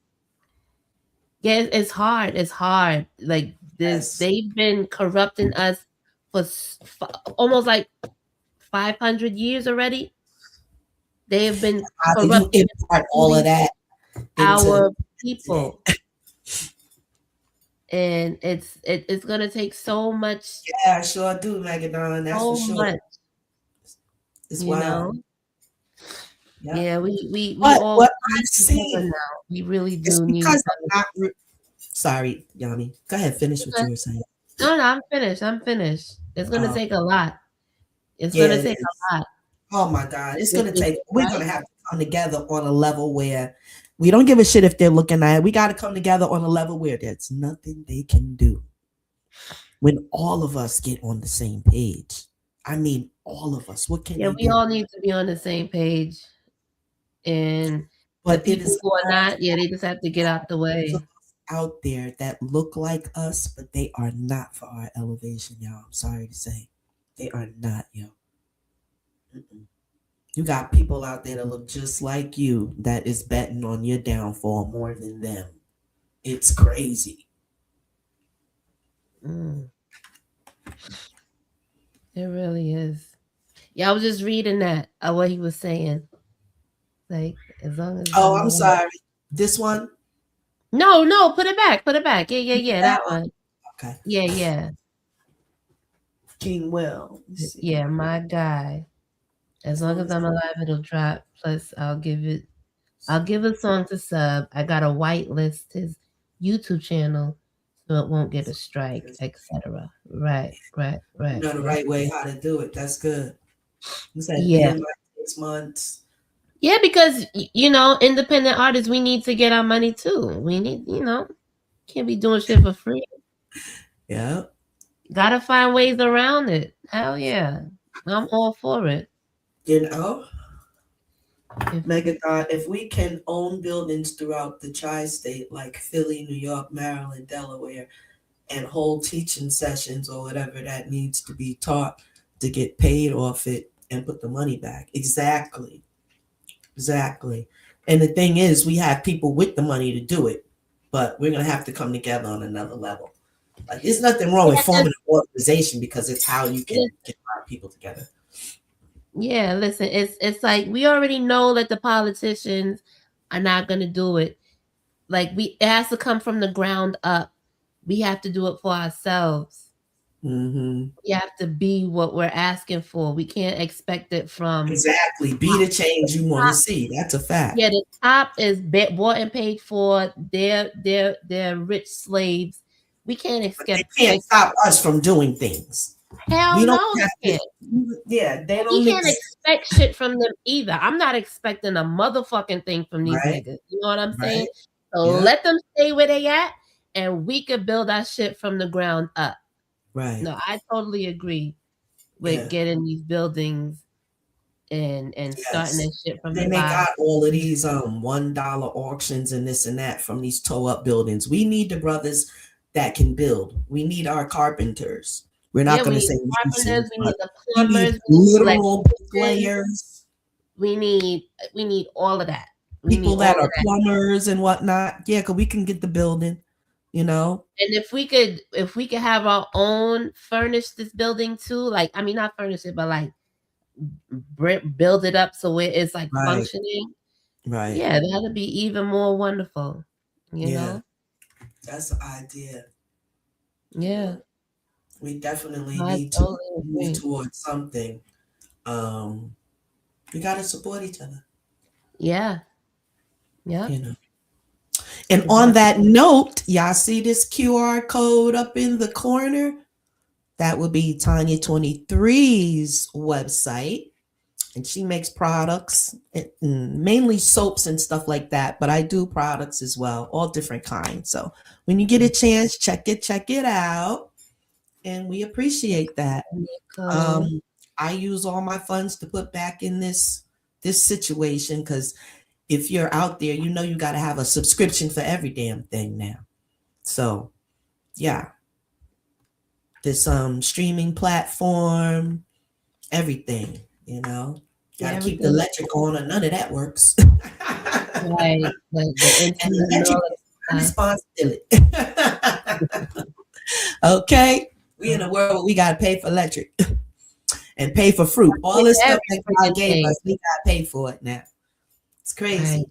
yeah, it's hard. It's hard. Like Yes. they've been corrupting us for almost like 500 years already. They have been How do you corrupting and impart all of polluting that into our today? people, and it's gonna take so much, Yeah, I sure do, Megadon. That's for so sure. much, It's you wild. know. Yeah. Yeah, we But all what need I've each other seen now. We really is do need each because other. I'm not. Sorry, Yami. Go ahead. Finish what Okay. you were saying. No, no, I'm finished. I'm finished. It's gonna Oh, take a lot. It's yeah, gonna it take is. a lot. Oh my God. It's If gonna it's take. We're right. gonna have to come together on a level where we don't give a shit if they're looking at it. We got to come together on a level where there's nothing they can do. When all of us get on the same page. I mean, all of us. What can Yeah, they we do? all need to be on the same page. And the But it people is who are not, yeah, they just have to get out the thousands of way. us out there that look like us, but they are not for our elevation, y'all. I'm sorry to say, they are not, yo. Mm-mm. You got people out there that look just like you that is betting on your downfall more than them. It's crazy. Mm, it really is. Yeah, I was just reading that what he was saying. Like as long as Oh, I'm I'm alive. sorry. This one, No, no, put it back. Put it back. Yeah, yeah, you get yeah. that That one. one? Okay. Yeah, yeah. King Will. Let me see. Yeah, my guy. As As long long as as I'm I'm alive, it'll drop. Plus, I'll give it I'll give a song to Sub. I got to whitelist his YouTube channel so it won't get a strike, etc. Right, right, You right, know the right. right way how to do it. That's good. You said Yeah. BMI 6 months. Yeah, because you know, independent artists, we need to get our money too. We need, can't be doing shit for free. Yeah. Gotta find ways around it. Hell yeah, I'm all for it. You know, If Megathon, if we can own buildings throughout the tri-state like Philly, New York, Maryland, Delaware, and hold teaching sessions or whatever that needs to be taught to get paid off it and put the money back. Exactly. Exactly. And the thing is, we have people with the money to do it, but we're going to have to come together on another level. Like, there's nothing wrong with forming an organization because it's how you can get a lot of people together. yeah, listen, it's like we already know that the politicians are not gonna do it. Like it has to come from the ground up. We have to do it for ourselves. Mm-hmm. We have to be what we're asking for. We can't expect it from Exactly. Be the change you want to see. That's a fact. yeah. The top is bought and paid for. They're rich slaves. We can't But they expect. can't stop us from doing things. Hell We don't no, have they to. can't. Yeah, they We don't can't expect shit from them either. I'm not expecting a motherfucking thing from these right. niggas. You know what I'm saying? Right. So Yeah. let them stay where they at, and we could build our shit from the ground up. Right. No, I totally agree with Yeah. getting these buildings and starting that shit from Then the they bottom. got all of these $1 auctions and this and that from these toe up buildings. We need the brothers that can build. We need our carpenters. We're not going to say carpenters, we need the we need plumbers, literal bricklayers. We need all of that. People that are plumbers and whatnot. Yeah, because we can get the building, you know. And if we could have our own furnish this building too, like I mean not furnish it, but like build it up so it's like Right. functioning. Right. Yeah, that'll be even more wonderful. You know? That's the idea. Yeah. We definitely need to move towards something. We gotta support each other. Yeah. Yeah. You know. And on that note, y'all see this QR code up in the corner? That would be Tanya 23's website. And she makes products, mainly soaps and stuff like that. But I do products as well, all different kinds. So when you get a chance, check it out. And we appreciate that. I use all my funds to put back in this situation because if you're out there, you know you got to have a subscription for every damn thing now. So, yeah. This streaming platform, everything, you know. Got to keep the electric on or none of that works. Right. Like the internet responsibility. Okay? We in a world where we got to pay for electric and pay for fruit. All this stuff that God gave us, we got to pay for it now. It's crazy. Right.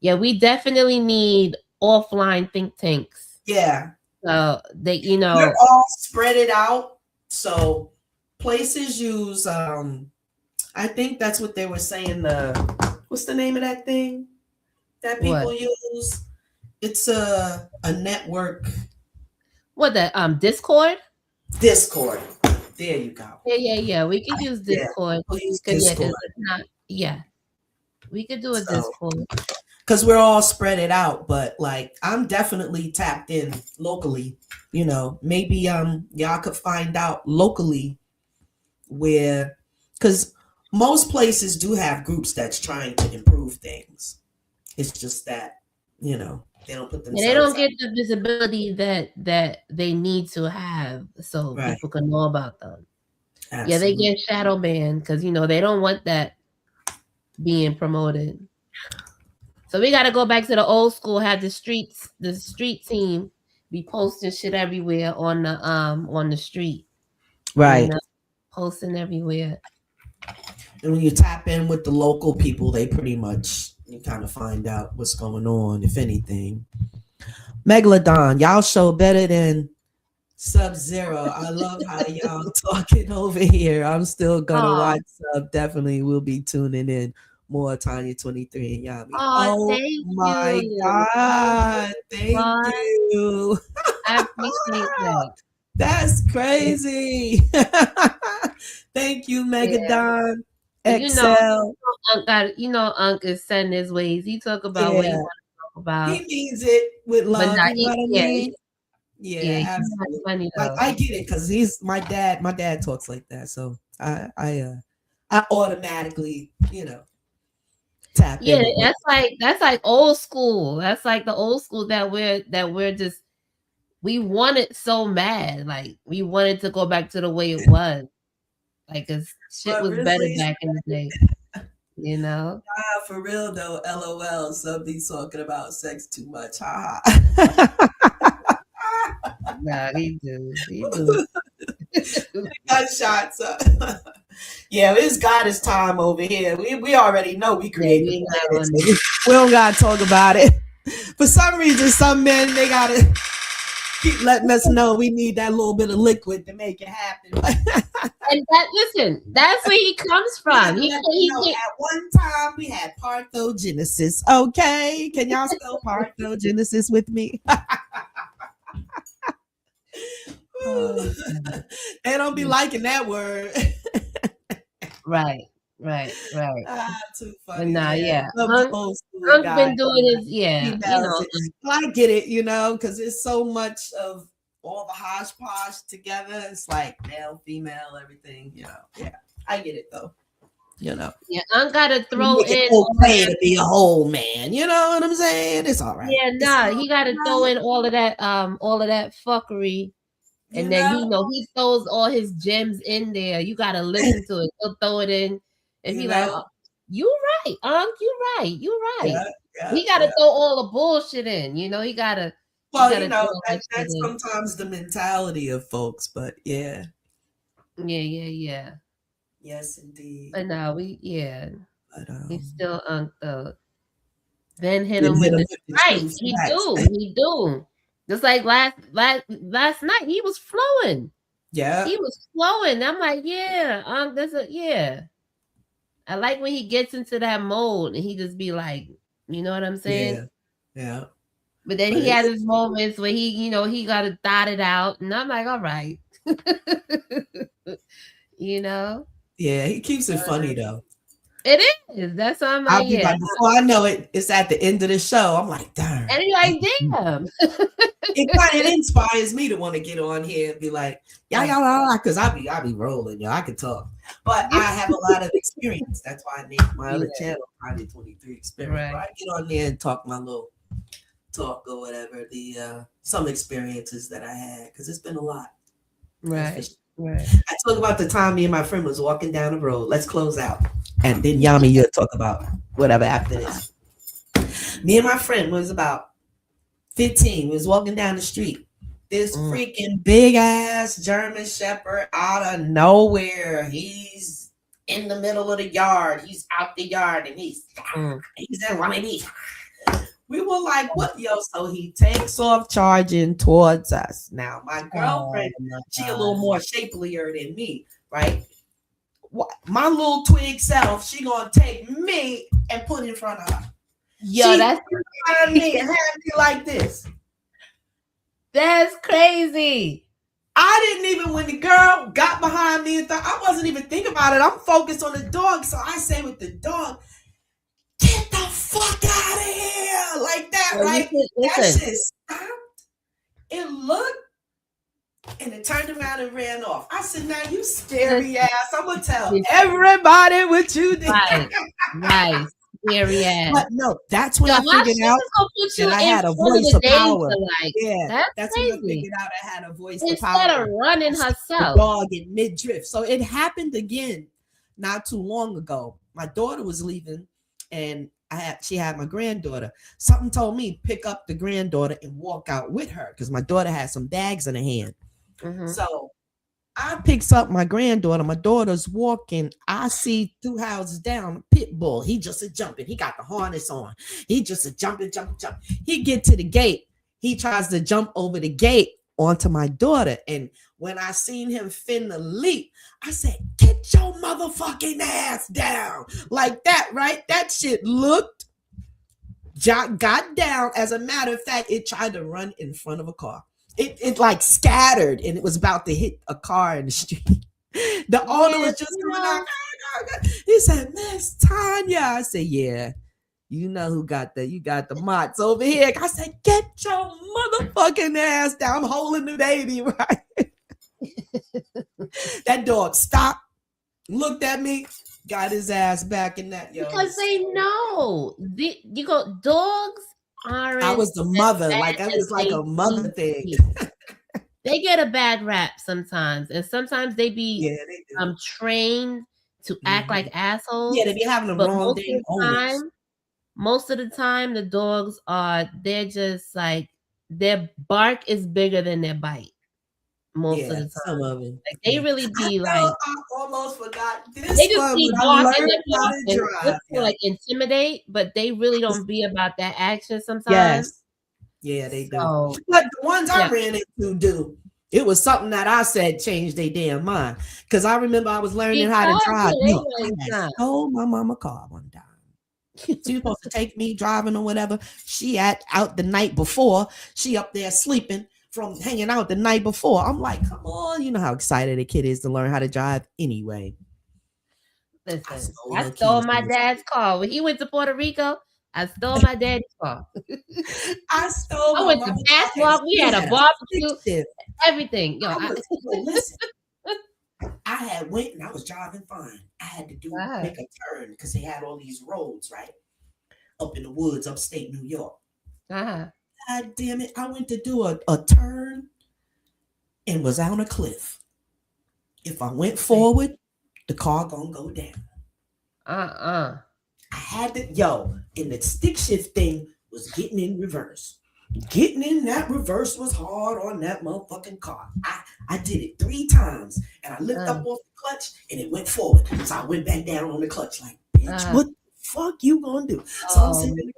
Yeah, we definitely need offline think tanks. Yeah. So they, we're all spread it out. So places use, I think that's what they were saying. What's the name of that thing that people use? It's a network. What Discord? Discord. There you go. Yeah. We could use Discord. We'll use Discord. We could do a Discord. Because we're all spread it out, but like I'm definitely tapped in locally. You know, maybe y'all could find out locally where, because most places do have groups that's trying to improve things. It's just that, they don't put themselves. And they don't get the visibility that they need to have, so people can know about them. Absolutely. Yeah, they get shadow banned because they don't want that being promoted. So we got to go back to the old school. Have the street team be posting shit everywhere on the street. Right. Posting everywhere. And when you tap in with the local people, they pretty much you kind of find out what's going on, if anything. Megalodon, y'all show better than Sub-Zero. I love how y'all talking over here. I'm still gonna watch Sub. Definitely will be tuning in. more Tanya 23 and Yami. Oh, Oh thank my you. Oh God. Thank my God. you. I appreciate that. That's Yeah. crazy. Thank you, Yeah. Megadon. You know, Excel. Unc is setting his ways. He talk about what he Yeah. want to talk about. He means it with But love. not, You know what I mean? yeah, Yeah, he's not absolutely. funny Like though. I get it because he's my dad. My dad talks like that, so I automatically tap Yeah, in with what. that's like old school. That's like the old school that we're just we want it so mad. Like we wanted to go back to the way it was. Like 'cause shit But was better really, back in the day, you know? for real though, LOL. Somebody's talking about sex too much. Ha ha. Nah, he do. He do. Gunshots. Yeah, it's goddess time over here. We already know we Yeah, create the we not planet, on so that. we don't gotta talk about it. For some reason, some men they gotta keep letting us know we need that little bit of liquid to make it happen. And listen, that's where he comes We from. gotta let them He know can't. at one time we had parthogenesis. Okay, can y'all spell parthogenesis with me? Oh, They don't be liking that word. right, right. Too But funny, nah, man. yeah. Love the old school Unc guy. been doing his, yeah, Females. Well, I get it, because it's so much of all the hodgepodge together. It's like male, female, everything. Yeah, I get it though. Yeah, Unc gotta You throw make it in okay to be a whole man. You know what I'm saying? It's all right. yeah, It's nah, all he gotta throw right. in all of that fuckery. You And then know, he throws all his gems in there. You gotta listen to it. He'll throw it in and you be like, know. oh, you right, Unc, you right. Yeah, yeah, He gotta yeah. throw all the bullshit in, he Well, gotta throw all that shit that's in. sometimes the mentality of folks, but yeah, Yeah. yes, indeed. But no, But he's still Unc though. Then hit you him hit with them the with the strikes. truth He facts. do, he do. Just like last night, he was flowing. Yeah, He was flowing. I'm like, yeah, yeah. I like when he gets into that mode and he just be like, you know what I'm saying? yeah, yeah. But then But he has his moments where he got to dot it out. And I'm like, all right. you know? yeah, he keeps it funny though. It is. That's why I'm like, I'll be yeah. like, before I know it, it's at the end of the show. I'm like, darn. And you're like, damn. It inspires me to want to get on here and be like, y'all, because I be rolling, I can talk. But I have a lot of experience. That's why I named my other channel Private 23 Experience. Right. Where I get on there and talk my little talk or whatever, the some experiences that I had, because it's been a lot. Right. I talk about the time me and my friend was walking down the road. Let's close out. And then Yami, you'll talk about whatever after this. Me and my friend was about 15. We was walking down the street. This freaking big ass German Shepherd out of nowhere. He's in the middle of the yard. He's out the yard and he's in one of these. We were like, what? Yo, so he takes off charging towards us. Now, my girlfriend, she a little more shapelier than me, right? My little twig self, she gonna take me and put in front of her. Yo, that's behind me and have me like this. That's crazy. I didn't even, when the girl got behind me, I wasn't even thinking about it. I'm focused on the dog. So I say with the dog, get the fuck out of here. Like that, right? That shit stopped. It looked and it turned around and ran off. I said, now you scary ass. I'm going to tell everybody what you did. Right. Scary ass. But no, that's when I figured out that I had a voice of power. That's when I figured out I had a voice of power. Instead of running herself. The dog in mid-drift. So it happened again not too long ago. My daughter was leaving and she had my granddaughter. Something told me pick up the granddaughter and walk out with her because my daughter had some bags in her hand. So I picks up my granddaughter. My daughter's walking. I see 2 houses down, a pit bull. He just a jumping. He got the harness on. He just a jumping. He get to the gate. He tries to jump over the gate onto my daughter. And when I seen him finna leap, I said, get get your motherfucking ass down. Like that, right? That shit looked, got down. As a matter of fact, it tried to run in front of a car. It like scattered and it was about to hit a car in the street. The owner was just coming out. He said, Miss Tanya. I said, yeah. You know who got that? You got the mots over here. I said, get your motherfucking ass down. I'm holding the baby, right? That dog stopped, looked at me, got his ass back in that. Yo, because they know. You go, dogs aren't. I was the mother. Like, it was like a mother thing. They get a bad rap sometimes. And sometimes they be they do. trained to act like assholes. Yeah, they be having the wrong damn owners. Most of the time, the dogs they're just like, their bark is bigger than their bite. Most of the time. Some of it. Like, they really be I almost forgot this. They just be barking to like intimidate, but they really don't be about that action sometimes. Yes. Yeah, they do. But the ones I ran into do. It was something that I said changed their damn mind. Because I remember I was learning how to drive. I stole my mama car one time. She was supposed to take me driving or whatever. She out the night before. She up there sleeping from hanging out the night before. I'm like, come on. You know how excited a kid is to learn how to drive anyway. Listen, I stole my dad's car. When he went to Puerto Rico, I stole my dad's car. I went to basketball. We had a barbecue. Everything. Yo, listen. I had went and I was driving fine. I had to make a turn because they had all these roads, right? Up in the woods, upstate New York. God damn it. I went to do a turn and was on a cliff. If I went forward, the car gonna go down. I had to, and the stick shift thing was getting in reverse. Getting in that reverse was hard on that motherfucking car. I did it 3 times and I lifted up off the clutch and it went forward. So I went back down on the clutch like, bitch, what the fuck you gonna do? So I'm sitting in the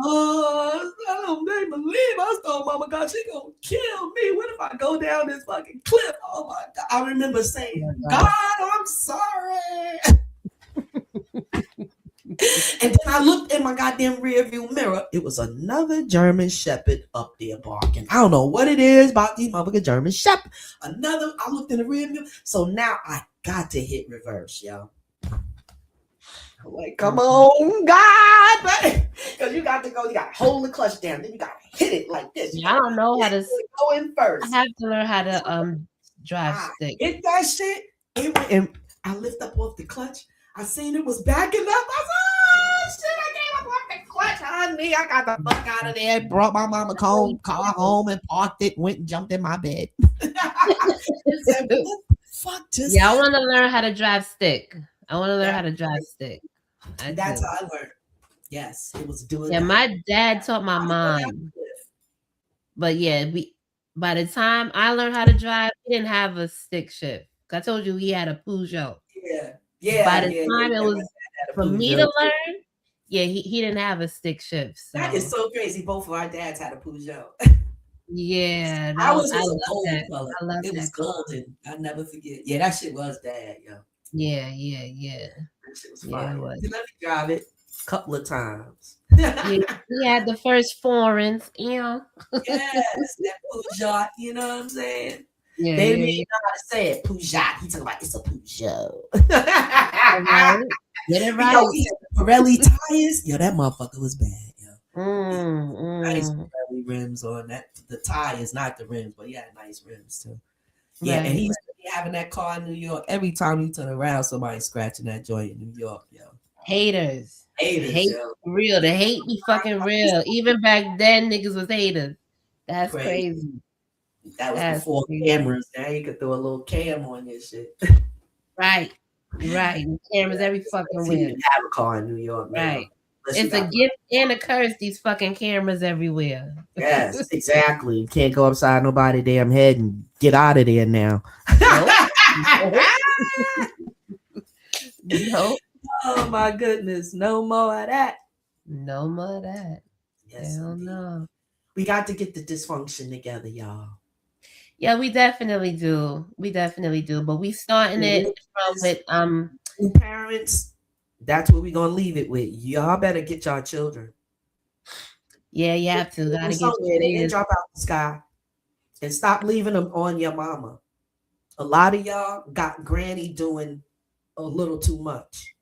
car. I don't believe I stole mama car. She gonna kill me. What if I go down this fucking cliff? Oh my God. I remember saying, God, I'm sorry. And then I looked in my goddamn rear view mirror. It was another German Shepherd up there barking. I don't know what it is about these motherfucking German Shepherd. I looked in the rear view. So now I got to hit reverse, yo. I'm like, come on, God. Because you got to hold the clutch down. Then you got to hit it like this. I don't know how to go in first. I have to learn how to drive stick. Hit that shit. And I lift up off the clutch. I seen it was backing up. I was shit, I gave up off the clutch, honey. I got the fuck out of there, brought my mama car home and parked it, went and jumped in my bed. Said, fuck just I want to learn how to drive stick. That's how I learned. Yes, it was doing that. My dad taught my mom. But by the time I learned how to drive, he didn't have a stick shift. I told you he had a Peugeot. Yeah. By the time it was for me to learn, he didn't have a stick shift. So. That is so crazy. Both of our dads had a Peugeot. Yeah, I love that. It was golden. I'll never forget. Yeah, that shit was dad, yo. Yeah. That shit was fun. Let me drive it a couple of times. He had the first foreigns, Yes, that Peugeot, you know what I'm saying? Yeah, they didn't know how to say it. Peugeot. He talking about it's a Peugeot. Get it right. Pirelli tires. Yo, that motherfucker was bad. Yo. Nice Pirelli rims on that. The tires, not the rims, but he had nice rims too. Yeah, and he used to be having that car in New York. Every time you turn around, somebody's scratching that joint in New York. Yo, haters. Hate yo. Real. The hate be fucking real. Even back then, niggas was haters. That's crazy. That was before cameras. Now you could throw a little cam on your shit. Right. Cameras every fucking way. You didn't have a car in New York. Right. It's a gift and a curse, these fucking cameras everywhere. Yes, exactly. You can't go upside nobody's damn head and get out of there now. Nope. Oh my goodness. No more of that. Yes, hell no. We got to get the Dysfunction together, y'all. Yeah, we definitely do. We definitely do. But we starting it from with New parents, that's what we're gonna leave it with. Y'all better get y'all children. yeah, you have to. Gotta get Somewhere they your didn't kids. drop out the sky. And stop leaving them on your mama. A lot of y'all got granny doing a little too much.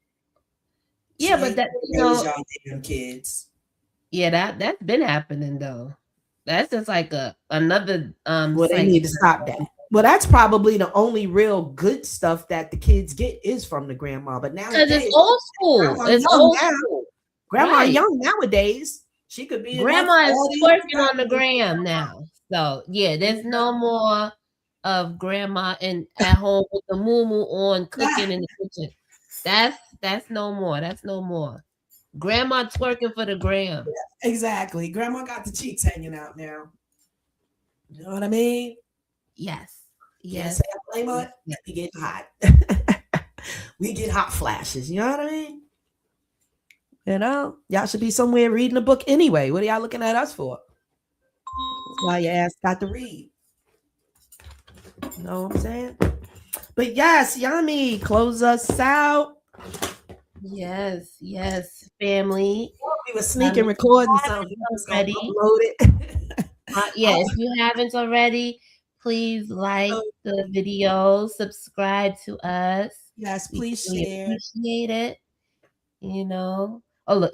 Yeah, She but ain't that gonna raise y'all damn kids. yeah, that's been happening though. That's just like another Well, they need cycle. to stop that. Well, that's probably the only real good stuff that the kids get is from the grandma. But Because it's nowadays, old school. grandma It's young old now. school. Grandma Right. young nowadays. She could be in her Grandma is 40s. twerking on the gram now. So yeah, there's no more of grandma and at home with the moo on cooking in the kitchen. That's no more. That's no more. Grandma twerking for the gram. Exactly. Grandma got the cheeks hanging out now. You know what I mean? Yes. Can't Yes. say I blame her. Yes. We get hot. We get hot flashes. You know what I mean? Y'all should be somewhere reading a book anyway. What are y'all looking at us for? That's why your ass got to read. You know what I'm saying? But yes, Yummy, close us out. Yes. Yes. Family. We were sneaking recording something. Already. Upload it. Yeah, if you haven't already, please like the video, subscribe to us. Yes, We please really share. appreciate it. You know. Oh look,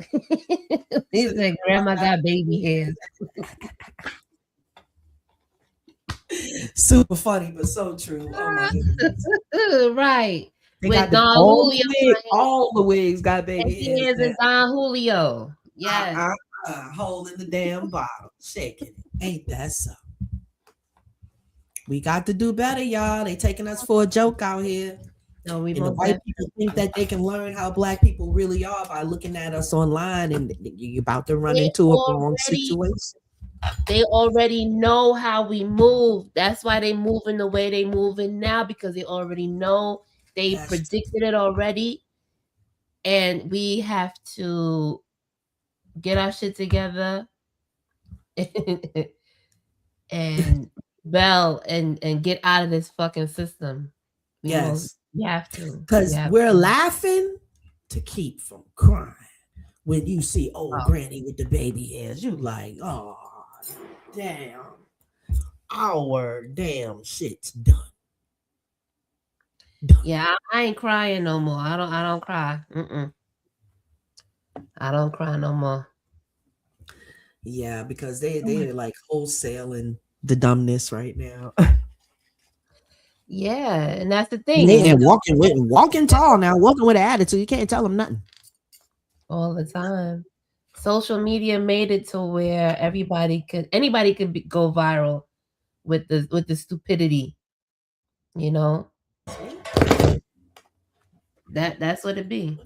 he said, "Grandma got baby hairs." Super funny, but so true. Oh my goodness. Right. They With got Don all Julio. all the wigs got baby He hairs. is in Don Julio. Yes. Holding the damn bottle, shaking it. Ain't that so? We got to do better, y'all. They taking us for a joke out here. No, we And the most white people think that they can learn how black people really are by looking at us online, and you're about to run into a wrong situation. They already know how we move. That's why they moving the way they moving now, because they already know. They predicted it already. And we have to get our shit together and bell and get out of this fucking system. We have to. Because we're laughing to keep from crying. When you see old granny with the baby hairs, you like, oh, damn. Our damn shit's done. Yeah, I ain't crying no more. I don't cry. I don't cry no more. Yeah, because they're like wholesaling the dumbness right now. Yeah, and that's the thing. They're walking tall now, walking with an attitude. You can't tell them nothing. All the time. Social media made it to where anybody could go viral with the stupidity. You know? That's what it be.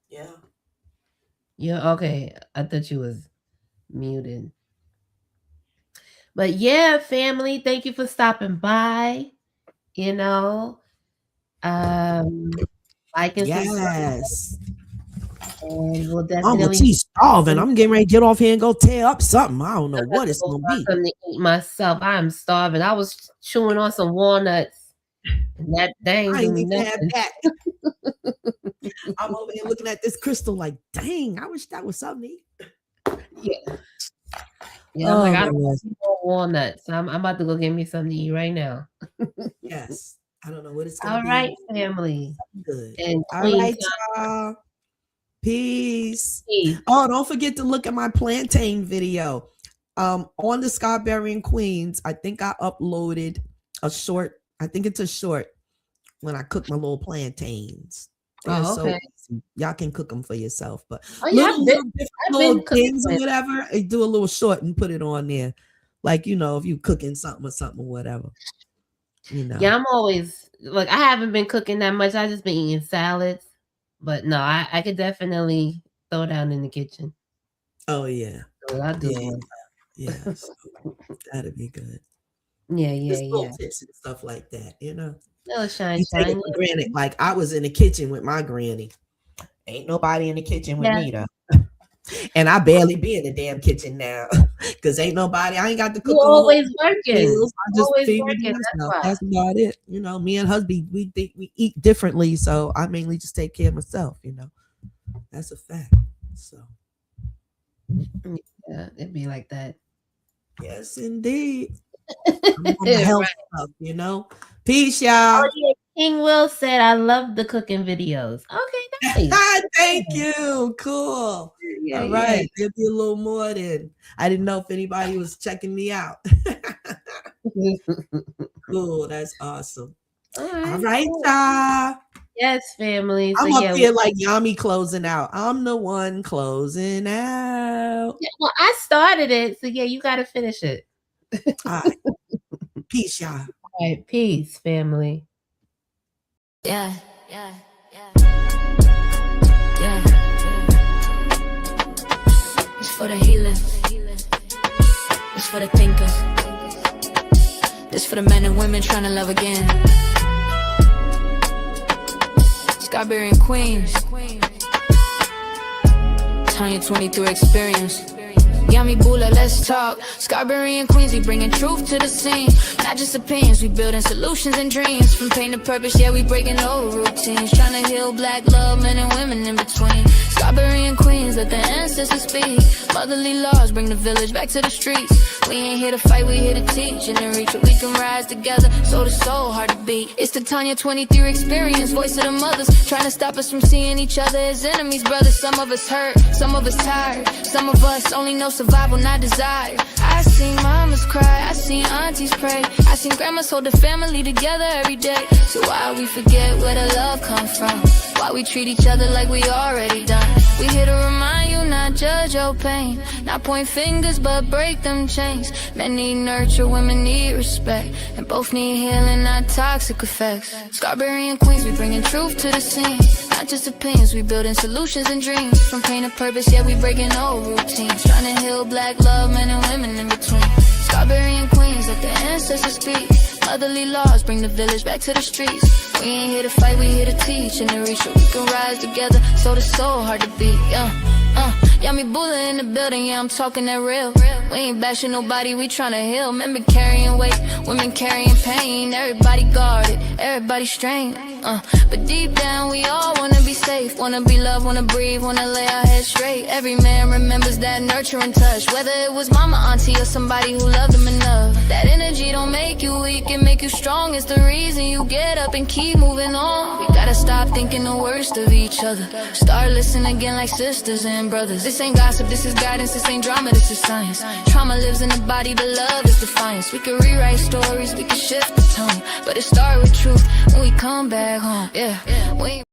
Yeah. Yeah, okay. I thought you was muted. But yeah, family, thank you for stopping by. You know, like and subscribe. And we'll definitely. She's starving. I'm getting ready to get off here and go tear up something. I don't know what it's gonna be. Something to eat myself. I am starving. I was chewing on some walnuts. And that dang I do ain't me even nothing. have that. I'm over here looking at this crystal like, dang, I wish that was something to eat. Yeah. Yeah, I'm like, I don't want walnuts. I'm about to go get me something to eat right now. Yes. I don't know what it's gonna be. All right, family. Good. And all right, y'all. Peace. Oh, don't forget to look at my plantain video. On the Scarberry in Queens, I think I uploaded a short. I think it's a short when I cook my little plantains. They're so easy. Y'all can cook them for yourself, but little things or whatever. I do a little short and put it on there, like if you cooking something or whatever. Yeah, I'm always I haven't been cooking that much. I just been eating salads, but no, I could definitely throw down in the kitchen. Oh yeah, so I'll do one. Yeah, so that'd be good. Yeah, little tips and stuff like that, No, shine. You take it for granted. Like I was in the kitchen with my granny. Ain't nobody in the kitchen with me though. And I barely be in the damn kitchen now. Because ain't nobody, I ain't got to You cook a whole always working. meals. I just Always feed working. myself. That's That's about it. You know, me and husband, we think we eat differently, so I mainly just take care of myself. You know, that's a fact. So why. Yeah, it'd be like that. yes, indeed. I'm on my health Right. stuff. You know. Peace, y'all. Oh yeah, King Will said, "I love the cooking videos." Okay, nice. Thank you. Cool. Yeah, All yeah. right. There'll be a little more then. I didn't know if anybody was checking me out. Cool. That's awesome. All right, Cool. y'all. Yes, family. So I'm up yeah, here like Yami closing out. I'm the one closing out. well, I started it, so yeah, you got to finish it. All right. Peace, y'all. All right, peace, family. Yeah, yeah, yeah. Yeah. It's for the healers. It's for the thinkers. This for the men and women trying to love again. Scarberry and Queens. Tanya 23 experience. Yummy Bula, let's talk. Scarberry and Queens, we bringing truth to the scene. Not just opinions, we building solutions and dreams. From pain to purpose, yeah, we breaking old routines. Trying to heal black love, men and women in between. Scarberry and Queens, let the ancestors speak. Motherly laws bring the village back to the streets. We ain't here to fight, we here to teach and then reach what we can rise together. Soul to soul, hard to beat. It's the Tanya 23 experience, voice of the mothers. Trying to stop us from seeing each other as enemies, brothers. Some of us hurt, some of us tired. Some of us only know survival, not desire. I seen mamas cry, I seen aunties pray. I seen grandmas hold the family together every day. So why we forget where the love comes from? Why we treat each other like we already done? We here to remind you, not judge your pain. Not point fingers, but break them chains. Men need nurture, women need respect. And both need healing, not toxic effects. Scarberry and Queens, we bringing truth to the scene. Not just opinions, we building solutions and dreams. From pain to purpose, yeah, we breaking old routines. Trying to heal black love, men and women in between. Scarberry and Queens, let the ancestors speak. Motherly laws bring the village back to the streets. We ain't here to fight, we here to teach and to reach where we can rise together. Soul to soul, hard to beat, Yummy Bula in the building, yeah, I'm talking that real. We ain't bashing nobody, we tryna heal. Men be carrying weight, women carrying pain. Everybody guarded, everybody strained. But deep down, we all wanna be safe. Wanna be loved, wanna breathe, wanna lay our heads straight. Every man remembers that nurturing touch. Whether it was mama, auntie, or somebody who loved them enough. That energy don't make you weak, it make you strong. It's the reason you get up and keep moving on. We gotta stop thinking the worst of each other. Start listening again like sisters and brothers. This ain't gossip, this is guidance, this ain't drama, this is science. Trauma lives in the body, the love is defiance. We can rewrite stories, we can shift the tone, but it start with truth when we come back home. Yeah, we